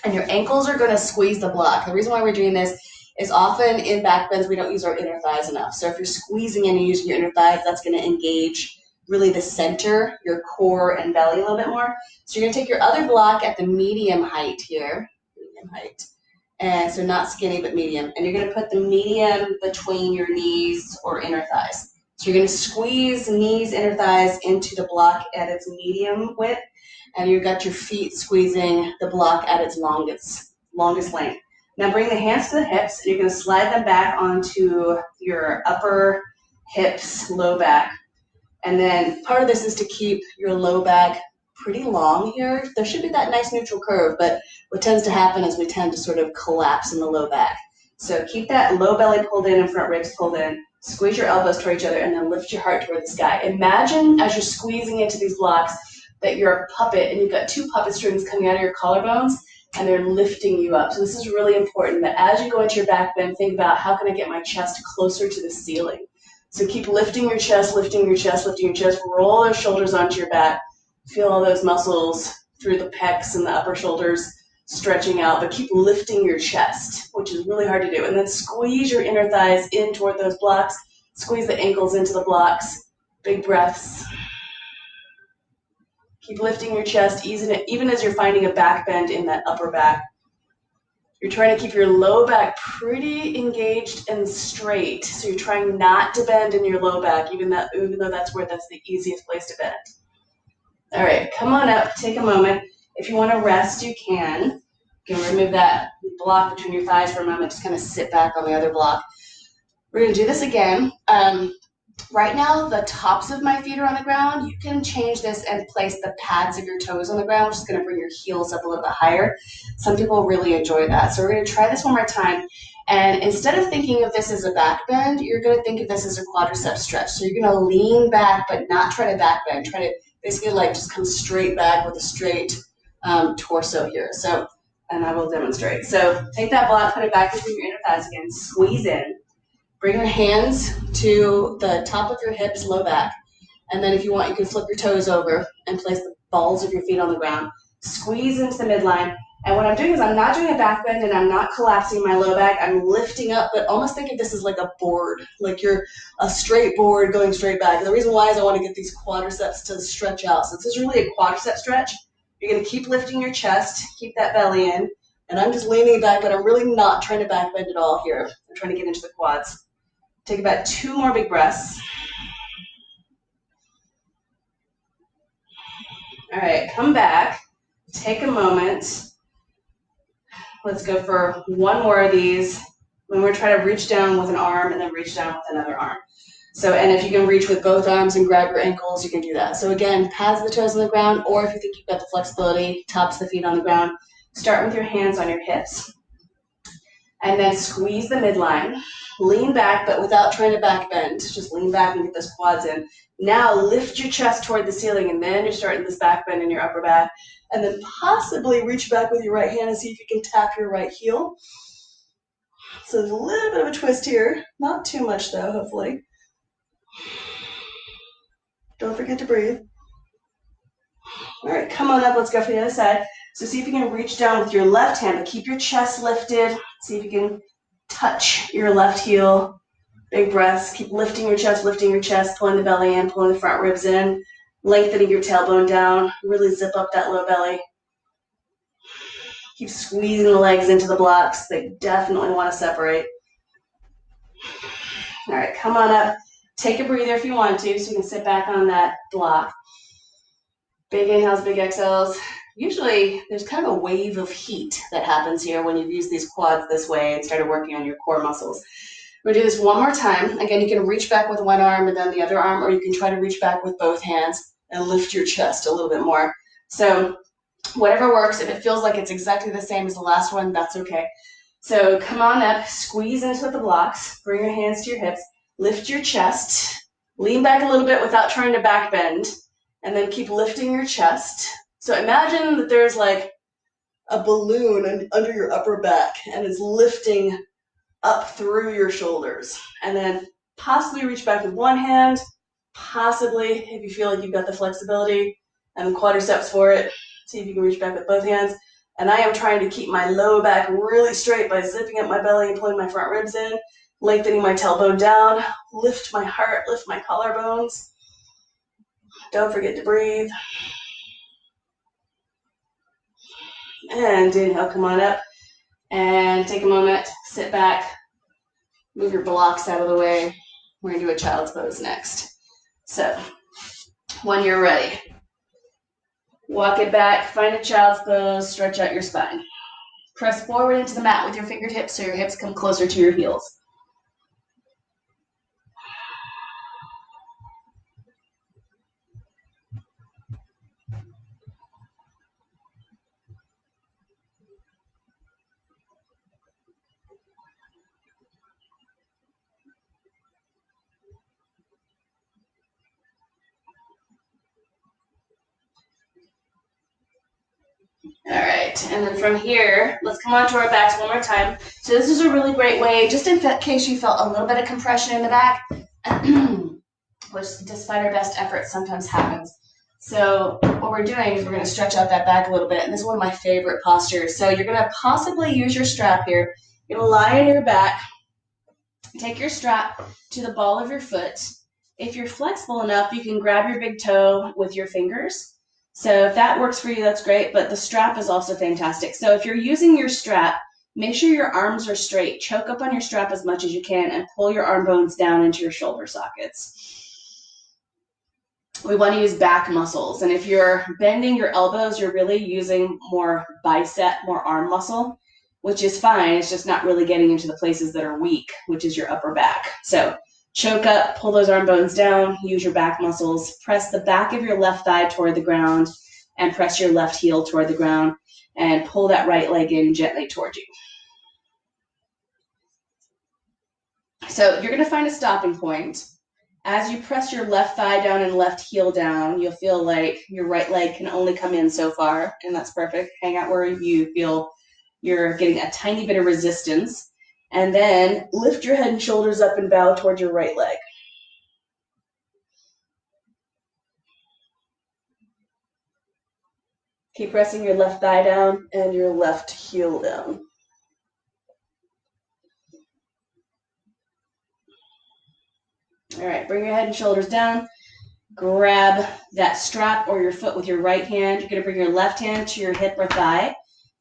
and your ankles are gonna squeeze the block. The reason why we're doing this is often in back bends we don't use our inner thighs enough. So if you're squeezing in and using your inner thighs, that's gonna engage really the center, your core and belly a little bit more. So you're gonna take your other block at the medium height here, medium height. And so not skinny, but medium. And you're gonna put the medium between your knees or inner thighs. So you're gonna squeeze knees, inner thighs into the block at its medium width, and you've got your feet squeezing the block at its longest length. Now bring the hands to the hips, and you're gonna slide them back onto your upper hips, low back. And then part of this is to keep your low back pretty long here. There should be that nice neutral curve, but what tends to happen is we tend to sort of collapse in the low back. So keep that low belly pulled in and front ribs pulled in. Squeeze your elbows toward each other and then lift your heart toward the sky. Imagine as you're squeezing into these blocks that you're a puppet and you've got 2 puppet strings coming out of your collarbones and they're lifting you up. So this is really important that as you go into your back bend, think about how can I get my chest closer to the ceiling. So keep lifting your chest, lifting your chest, lifting your chest. Roll those shoulders onto your back. Feel all those muscles through the pecs and the upper shoulders stretching out, but keep lifting your chest, which is really hard to do. And then squeeze your inner thighs in toward those blocks. Squeeze the ankles into the blocks. Big breaths. Keep lifting your chest, even as you're finding a back bend in that upper back. You're trying to keep your low back pretty engaged and straight. So you're trying not to bend in your low back, even though that's the easiest place to bend. All right, come on up, take a moment. If you want to rest, you can. You can remove that block between your thighs for a moment, just kind of sit back on the other block. We're gonna do this again. Right now, the tops of my feet are on the ground. You can change this and place the pads of your toes on the ground, which is going to bring your heels up a little bit higher. Some people really enjoy that. So we're going to try this one more time. And instead of thinking of this as a back bend, you're going to think of this as a quadricep stretch. So you're going to lean back, but not try to back bend. Try to basically like just come straight back with a straight torso here. So, and I will demonstrate. So take that block, put it back between your inner thighs again, squeeze in. Bring your hands to the top of your hips, low back. And then if you want, you can flip your toes over and place the balls of your feet on the ground. Squeeze into the midline. And what I'm doing is I'm not doing a back bend and I'm not collapsing my low back. I'm lifting up, but almost think of this as like a board, like you're a straight board going straight back. And the reason why is I want to get these quadriceps to stretch out. So this is really a quadricep stretch. You're going to keep lifting your chest, keep that belly in. And I'm just leaning back, but I'm really not trying to back bend at all here. I'm trying to get into the quads. Take about 2 more big breaths. All right, come back. Take a moment. Let's go for 1 more of these. We're going to try to reach down with an arm and then reach down with another arm. So, and if you can reach with both arms and grab your ankles, you can do that. So again, pads of the toes on the ground, or if you think you've got the flexibility, tops of the feet on the ground, start with your hands on your hips. And then squeeze the midline. Lean back, but without trying to back bend. Just lean back and get those quads in. Now lift your chest toward the ceiling, and then you're starting this back bend in your upper back. And then possibly reach back with your right hand and see if you can tap your right heel. So there's a little bit of a twist here. Not too much though, hopefully. Don't forget to breathe. All right, come on up. Let's go for the other side. So see if you can reach down with your left hand, but keep your chest lifted. See if you can touch your left heel. Big breaths. Keep lifting your chest, pulling the belly in, pulling the front ribs in, lengthening your tailbone down. Really zip up that low belly. Keep squeezing the legs into the blocks. They definitely want to separate. All right, come on up. Take a breather if you want to, so you can sit back on that block. Big inhales, big exhales. Usually there's kind of a wave of heat that happens here when you've used these quads this way and started working on your core muscles. We're gonna do this one more time. Again, you can reach back with one arm and then the other arm, or you can try to reach back with both hands and lift your chest a little bit more. So whatever works. If it feels like it's exactly the same as the last one, that's okay. So come on up, squeeze into the blocks, bring your hands to your hips, lift your chest, lean back a little bit without trying to back bend, and then keep lifting your chest. So imagine that there's like a balloon under your upper back and it's lifting up through your shoulders. And then possibly reach back with one hand, possibly if you feel like you've got the flexibility and the quadriceps for it, see if you can reach back with both hands. And I am trying to keep my low back really straight by zipping up my belly and pulling my front ribs in, lengthening my tailbone down, lift my heart, lift my collarbones. Don't forget to breathe. And inhale, come on up. And take a moment, sit back, move your blocks out of the way. We're gonna do a child's pose next. So, when you're ready, walk it back, find a child's pose, stretch out your spine. Press forward into the mat with your fingertips so your hips come closer to your heels. All right, and then from here, let's come onto our backs one more time. So this is a really great way, just in case you felt a little bit of compression in the back, which despite our best efforts sometimes happens. So what we're doing is we're going to stretch out that back a little bit, and this is one of my favorite postures. So you're going to possibly use your strap here. You're going to lie on your back, take your strap to the ball of your foot. If you're flexible enough, you can grab your big toe with your fingers. So if that works for you, that's great, but the strap is also fantastic. So if you're using your strap, make sure your arms are straight. Choke up on your strap as much as you can and pull your arm bones down into your shoulder sockets. We want to use back muscles, and if you're bending your elbows, you're really using more bicep, more arm muscle, which is fine. It's just not really getting into the places that are weak, which is your upper back. So choke up, pull those arm bones down, use your back muscles, press the back of your left thigh toward the ground and press your left heel toward the ground and pull that right leg in gently toward you. So you're going to find a stopping point. As you press your left thigh down and left heel down, you'll feel like your right leg can only come in so far, and that's perfect. Hang out where you feel you're getting a tiny bit of resistance. And then lift your head and shoulders up and bow toward your right leg. Keep pressing your left thigh down and your left heel down. All right, bring your head and shoulders down. Grab that strap or your foot with your right hand. You're going to bring your left hand to your hip or thigh.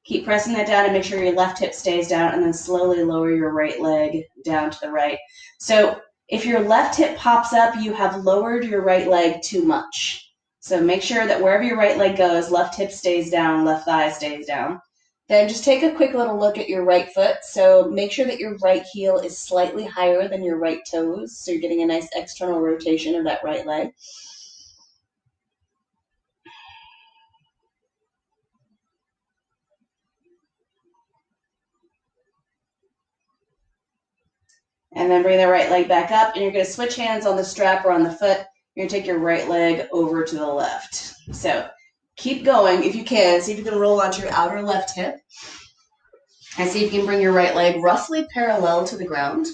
Keep pressing that down and make sure your left hip stays down, and then slowly lower your right leg down to the right. So if your left hip pops up, you have lowered your right leg too much. So make sure that wherever your right leg goes, left hip stays down, left thigh stays down. Then just take a quick little look at your right foot. So make sure that your right heel is slightly higher than your right toes, so you're getting a nice external rotation of that right leg. And then bring the right leg back up, and you're going to switch hands on the strap or on the foot. You're going to take your right leg over to the left. So keep going if you can. See if you can roll onto your outer left hip. And see if you can bring your right leg roughly parallel to the ground.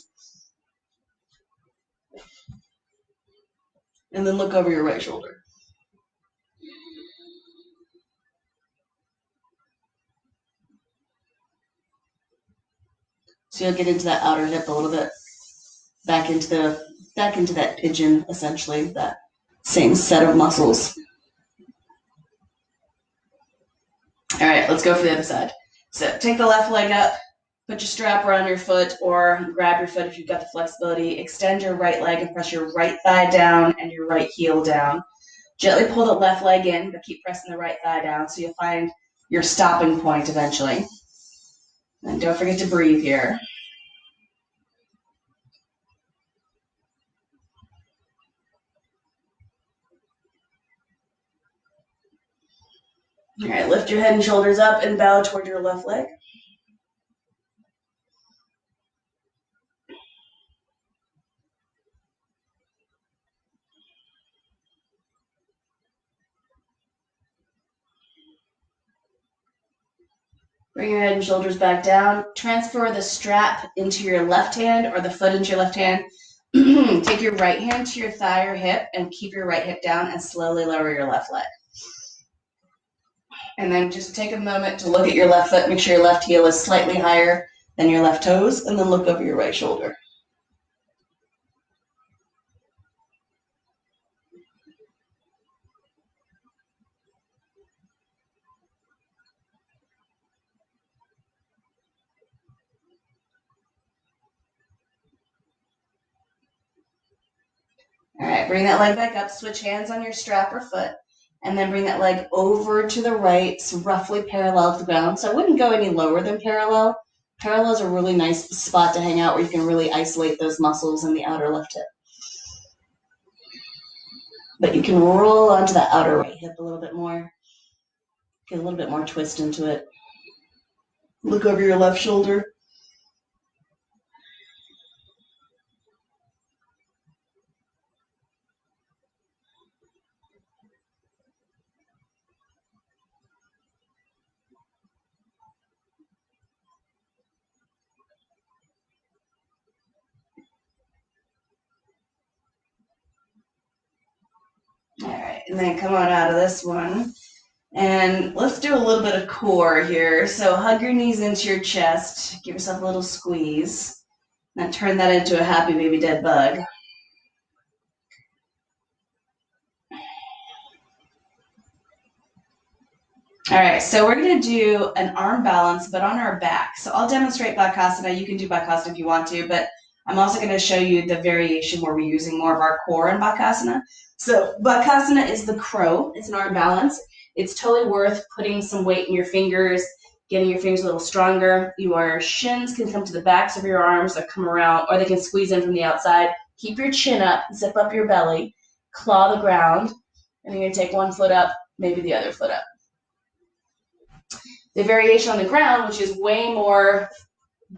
And then look over your right shoulder. So you'll get into that outer hip a little bit, back into that pigeon, essentially, that same set of muscles. All right, let's go for the other side. So take the left leg up, put your strap around your foot or grab your foot if you've got the flexibility. Extend your right leg and press your right thigh down and your right heel down. Gently pull the left leg in, but keep pressing the right thigh down so you'll find your stopping point eventually. And don't forget to breathe here. All right, lift your head and shoulders up and bow toward your left leg. Bring your head and shoulders back down. Transfer the strap into your left hand or the foot into your left hand. Take your right hand to your thigh or hip and keep your right hip down and slowly lower your left leg. And then just take a moment to look at your left foot. Make sure your left heel is slightly higher than your left toes, and then look over your right shoulder. All right, bring that leg back up. Switch hands on your strap or foot, and then bring that leg over to the right, so roughly parallel to the ground. So I wouldn't go any lower than parallel. Parallel is a really nice spot to hang out where you can really isolate those muscles in the outer left hip. But you can roll onto that outer right hip a little bit more. Get a little bit more twist into it. Look over your left shoulder. All right, and then come on out of this one. And let's do a little bit of core here. So hug your knees into your chest. Give yourself a little squeeze. Now turn that into a happy baby dead bug. All right, so we're going to do an arm balance, but on our back. So I'll demonstrate Bakasana. You can do Bakasana if you want to, but I'm also going to show you the variation where we're using more of our core in Bakasana. So Bakasana is the crow. It's an arm balance. It's totally worth putting some weight in your fingers, getting your fingers a little stronger. Your shins can come to the backs of your arms or come around, or they can squeeze in from the outside. Keep your chin up, zip up your belly, claw the ground, and you're going to take one foot up, maybe the other foot up. The variation on the ground, which is way more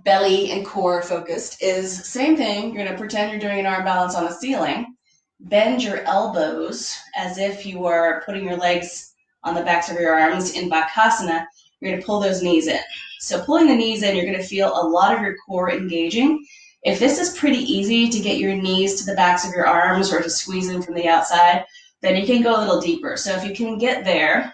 belly and core focused, is same thing. You're going to pretend you're doing an arm balance on the ceiling. Bend your elbows as if you are putting your legs on the backs of your arms in Bakasana. You're going to pull those knees in. So pulling the knees in, you're going to feel a lot of your core engaging. If this is pretty easy to get your knees to the backs of your arms or to squeeze in from the outside, then you can go a little deeper. So if you can get there,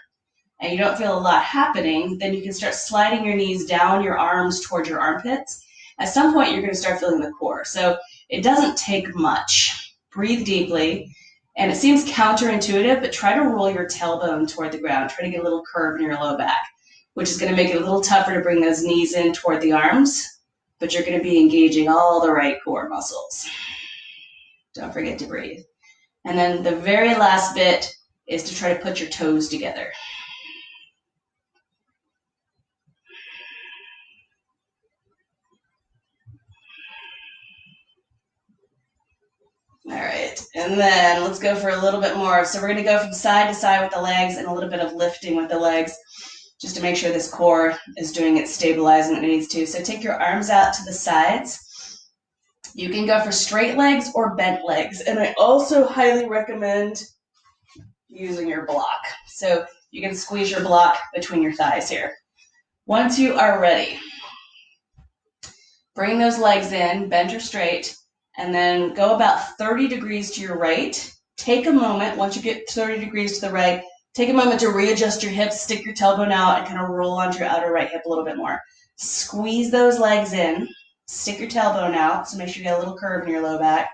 and you don't feel a lot happening, then you can start sliding your knees down your arms towards your armpits. At some point, you're going to start feeling the core. So it doesn't take much. Breathe deeply. And it seems counterintuitive, but try to roll your tailbone toward the ground. Try to get a little curve in your low back, which is going to make it a little tougher to bring those knees in toward the arms, but you're going to be engaging all the right core muscles. Don't forget to breathe. And then the very last bit is to try to put your toes together. All right, and then let's go for a little bit more. So we're going to go from side to side with the legs and a little bit of lifting with the legs just to make sure this core is doing its stabilizing that it needs to. So take your arms out to the sides. You can go for straight legs or bent legs, and I also highly recommend using your block. So you can squeeze your block between your thighs here. Once you are ready, bring those legs in, bend your straight, and then go about 30 degrees to your right take a moment, once you get 30 degrees to the right, take a moment to readjust your hips, stick your tailbone out, and kind of roll onto your outer right hip a little bit more. Squeeze those legs in, stick your tailbone out, so make sure you get a little curve in your low back.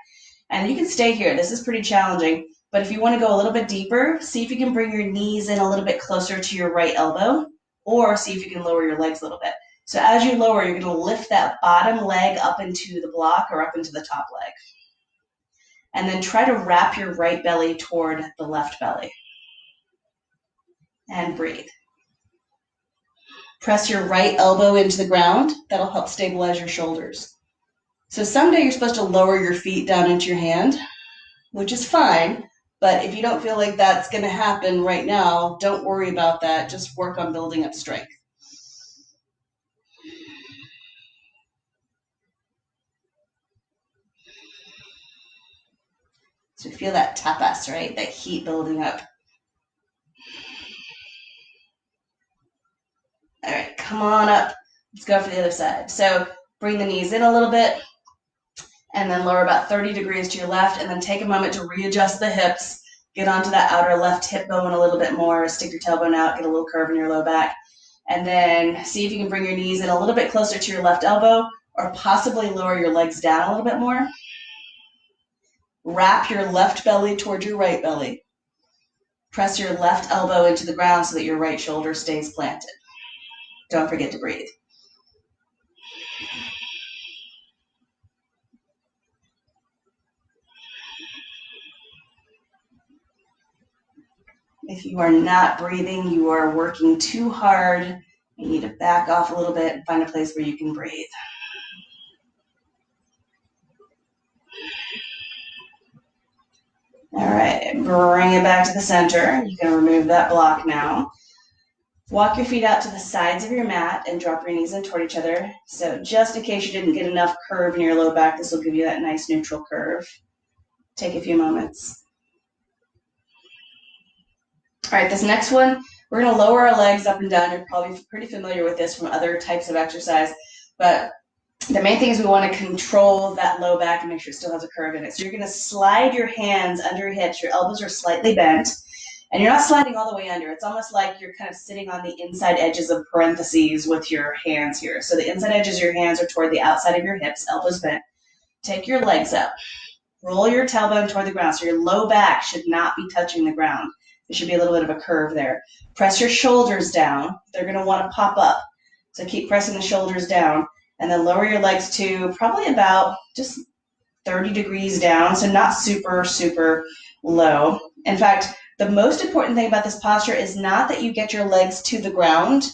And you can stay here. This is pretty challenging, but if you want to go a little bit deeper, see if you can bring your knees in a little bit closer to your right elbow, or see if you can lower your legs a little bit. So as you lower, you're going to lift that bottom leg up into the block or up into the top leg. And then try to wrap your right belly toward the left belly. And breathe. Press your right elbow into the ground. That'll help stabilize your shoulders. So someday you're supposed to lower your feet down into your hand, which is fine. But if you don't feel like that's going to happen right now, don't worry about that. Just work on building up strength. So feel that tapas, right? That heat building up. All right, come on up. Let's go for the other side. So bring the knees in a little bit and then lower about 30 degrees to your left, and then take a moment to readjust the hips. Get onto that outer left hip bone a little bit more. Stick your tailbone out, get a little curve in your low back. And then see if you can bring your knees in a little bit closer to your left elbow, or possibly lower your legs down a little bit more. Wrap your left belly toward your right belly. Press your left elbow into the ground so that your right shoulder stays planted. Don't forget to breathe. If you are not breathing, you are working too hard. You need to back off a little bit and find a place where you can breathe. All right, bring it back to the center. You can remove that block now. Walk your feet out to the sides of your mat and drop your knees in toward each other. So just in case you didn't get enough curve in your low back, this will give you that nice neutral curve. Take a few moments. All right, this next one, we're going to lower our legs up and down. You're probably pretty familiar with this from other types of exercise, but the main thing is we want to control that low back and make sure it still has a curve in it. So you're going to slide your hands under your hips. Your elbows are slightly bent, and you're not sliding all the way under. It's almost like you're kind of sitting on the inside edges of parentheses with your hands here. So the inside edges of your hands are toward the outside of your hips, elbows bent. Take your legs up. Roll your tailbone toward the ground. So your low back should not be touching the ground. There should be a little bit of a curve there. Press your shoulders down. They're going to want to pop up. So keep pressing the shoulders down. And then lower your legs to probably about just 30 degrees down. So not super, super low. In fact, the most important thing about this posture is not that you get your legs to the ground,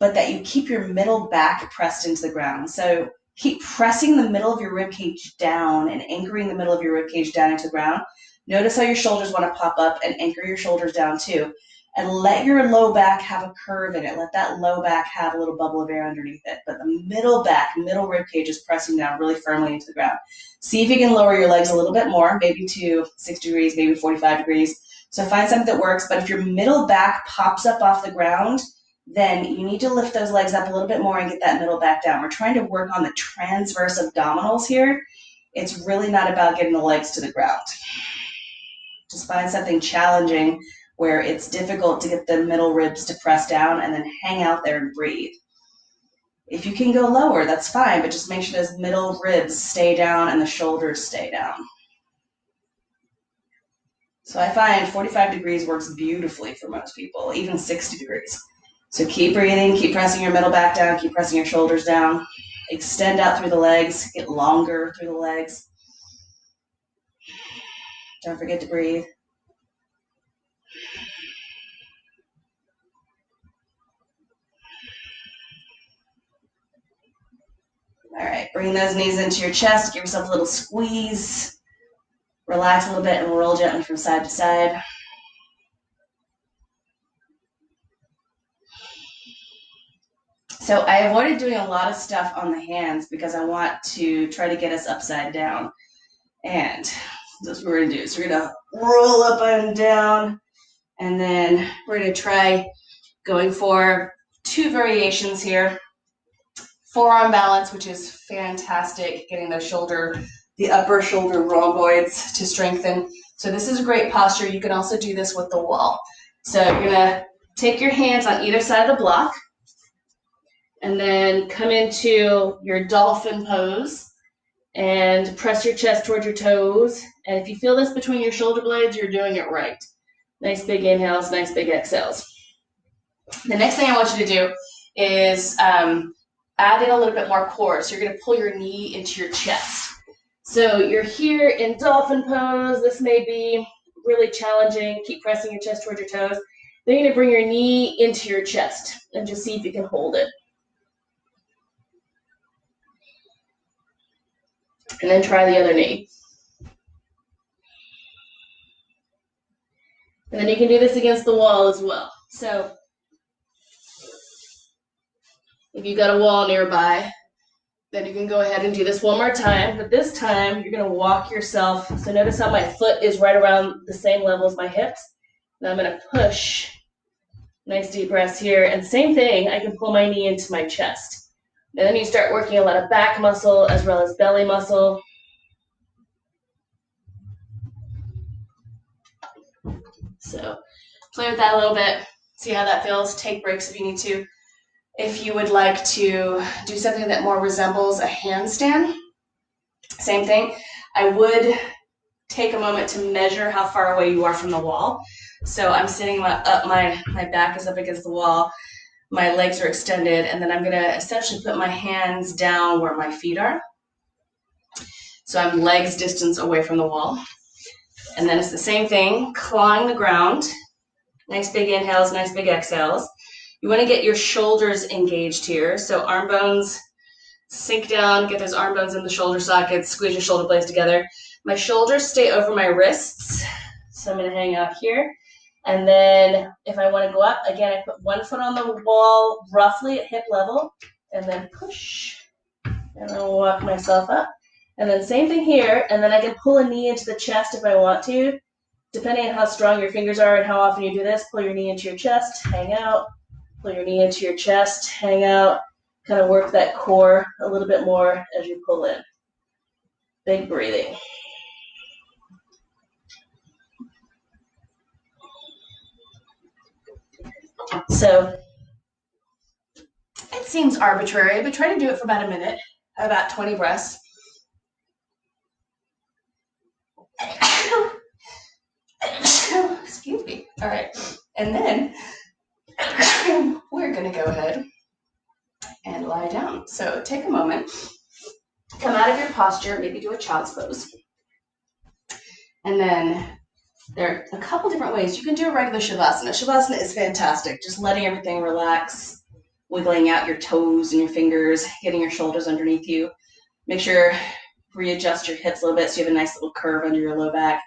but that you keep your middle back pressed into the ground. So keep pressing the middle of your rib cage down and anchoring the middle of your rib cage down into the ground. Notice how your shoulders want to pop up, and anchor your shoulders down too. And let your low back have a curve in it. Let that low back have a little bubble of air underneath it. But the middle back, middle rib cage is pressing down really firmly into the ground. See if you can lower your legs a little bit more, maybe to 60 degrees, maybe 45 degrees. So find something that works. But if your middle back pops up off the ground, then you need to lift those legs up a little bit more and get that middle back down. We're trying to work on the transverse abdominals here. It's really not about getting the legs to the ground. Just find something challenging where it's difficult to get the middle ribs to press down, and then hang out there and breathe. If you can go lower, that's fine, but just make sure those middle ribs stay down and the shoulders stay down. So I find 45 degrees works beautifully for most people, even 60 degrees. So keep breathing, keep pressing your middle back down, keep pressing your shoulders down. Extend out through the legs, get longer through the legs. Don't forget to breathe. All right, bring those knees into your chest, give yourself a little squeeze. Relax a little bit and roll gently from side to side. So I avoided doing a lot of stuff on the hands because I want to try to get us upside down. And that's what we're going to do. So we're going to roll up and down, and then we're going to try going for 2 variations here. Forearm balance, which is fantastic, getting the upper shoulder rhomboids to strengthen. So this is a great posture. You can also do this with the wall. So you're gonna take your hands on either side of the block and then come into your dolphin pose and press your chest towards your toes. And if you feel this between your shoulder blades, you're doing it right. Nice big inhales, nice big exhales. The next thing I want you to do is add in a little bit more core. So you're gonna pull your knee into your chest. So you're here in dolphin pose. This may be really challenging. Keep pressing your chest towards your toes. Then you're gonna bring your knee into your chest and just see if you can hold it. And then try the other knee. And then you can do this against the wall as well. So if you've got a wall nearby, then you can go ahead and do this one more time. But this time, you're gonna walk yourself. So notice how my foot is right around the same level as my hips. And I'm gonna push. Nice deep breaths here. And same thing, I can pull my knee into my chest. And then you start working a lot of back muscle as well as belly muscle. So play with that a little bit. See how that feels. Take breaks if you need to. If you would like to do something that more resembles a handstand, same thing. I would take a moment to measure how far away you are from the wall. So I'm sitting up, my back is up against the wall, my legs are extended, and then I'm gonna essentially put my hands down where my feet are. So I'm legs distance away from the wall. And then it's the same thing, clawing the ground. Nice big inhales, nice big exhales. You wanna get your shoulders engaged here. So arm bones, sink down, get those arm bones in the shoulder sockets, squeeze your shoulder blades together. My shoulders stay over my wrists. So I'm gonna hang out here. And then if I wanna go up, again, I put one foot on the wall, roughly at hip level, and then push. And I'll walk myself up. And then same thing here, and then I can pull a knee into the chest if I want to. Depending on how strong your fingers are and how often you do this, pull your knee into your chest, hang out, pull your knee into your chest, hang out, kind of work that core a little bit more as you pull in. Big breathing. So it seems arbitrary, but try to do it for about a minute, about 20 breaths. Excuse me. All right. And then we're going to go ahead and lie down. So take a moment, come out of your posture, maybe do a child's pose. And then there are a couple different ways. You can do a regular Shavasana. Shavasana is fantastic. Just letting everything relax, wiggling out your toes and your fingers, getting your shoulders underneath you. Make sure readjust your hips a little bit so you have a nice little curve under your low back.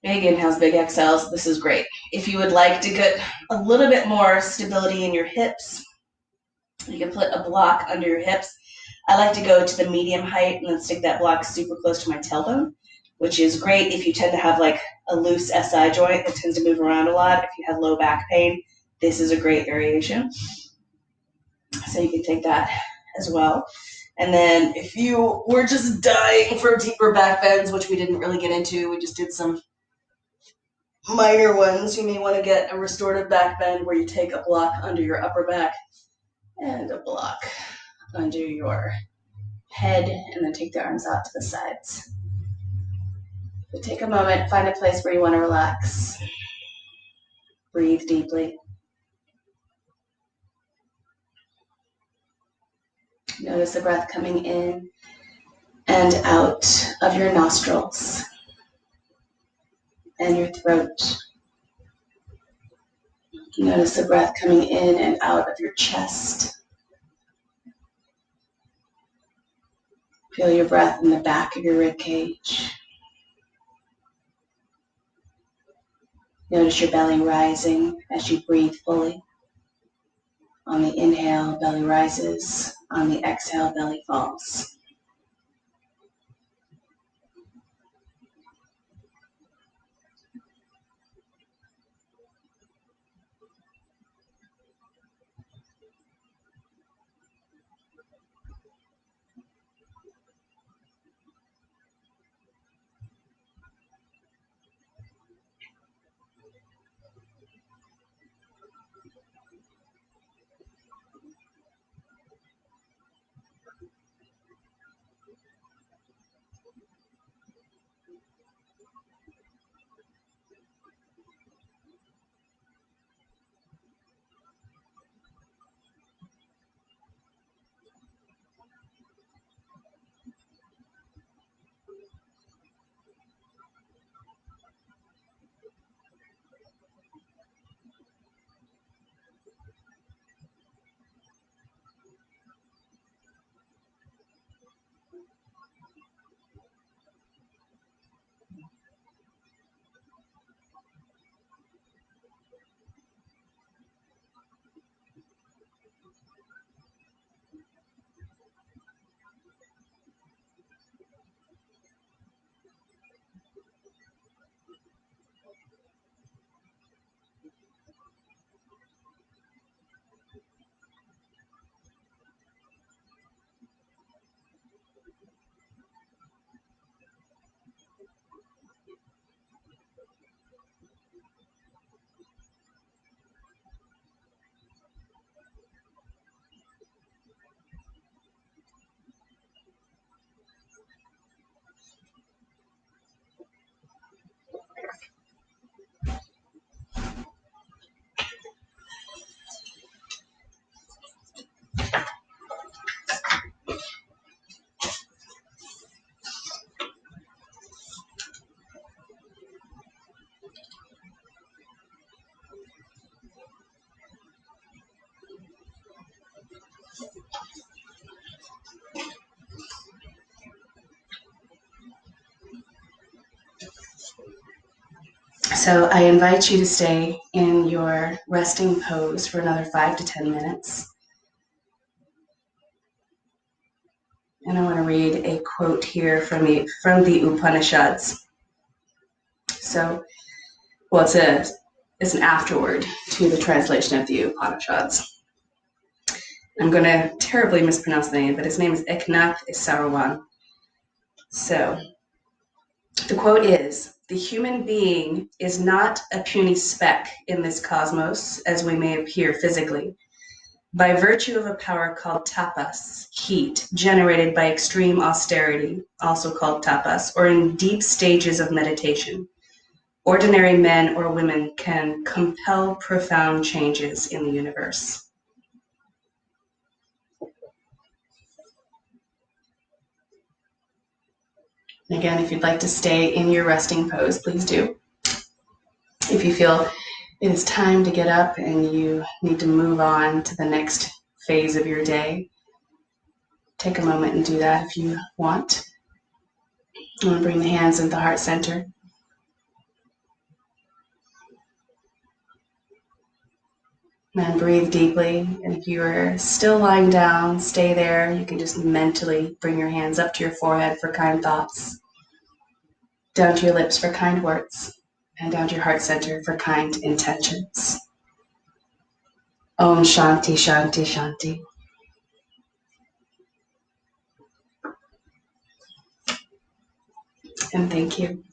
Big inhales, big exhales. This is great. If you would like to get a little bit more stability in your hips, you can put a block under your hips. I like to go to the medium height and then stick that block super close to my tailbone, which is great if you tend to have like a loose SI joint that tends to move around a lot. If you have low back pain, this is a great variation. So you can take that as well. And then if you were just dying for deeper back bends, which we didn't really get into, we just did some minor ones, you may want to get a restorative back bend where you take a block under your upper back and a block under your head, and then take the arms out to the sides. So take a moment, find a place where you want to relax. Breathe deeply. Notice the breath coming in and out of your nostrils and your throat. Notice the breath coming in and out of your chest. Feel your breath in the back of your rib cage. Notice your belly rising as you breathe fully. On the inhale, belly rises. On the exhale, belly falls. So I invite you to stay in your resting pose for another 5 to 10 minutes. And I want to read a quote here from the Upanishads. So, well, it's an afterword to the translation of the Upanishads. I'm going to terribly mispronounce the name, but his name is Eknath Isarawan. So, the quote is, "The human being is not a puny speck in this cosmos, as we may appear physically, by virtue of a power called tapas, heat, generated by extreme austerity, also called tapas, or in deep stages of meditation. Ordinary men or women can compel profound changes in the universe." And again, if you'd like to stay in your resting pose, please do. If you feel it is time to get up and you need to move on to the next phase of your day, take a moment and do that if you want. I'm going to bring the hands into the heart center. And breathe deeply. And if you are still lying down, stay there. You can just mentally bring your hands up to your forehead for kind thoughts, down to your lips for kind words, and down to your heart center for kind intentions. Om Shanti, Shanti, Shanti. And thank you.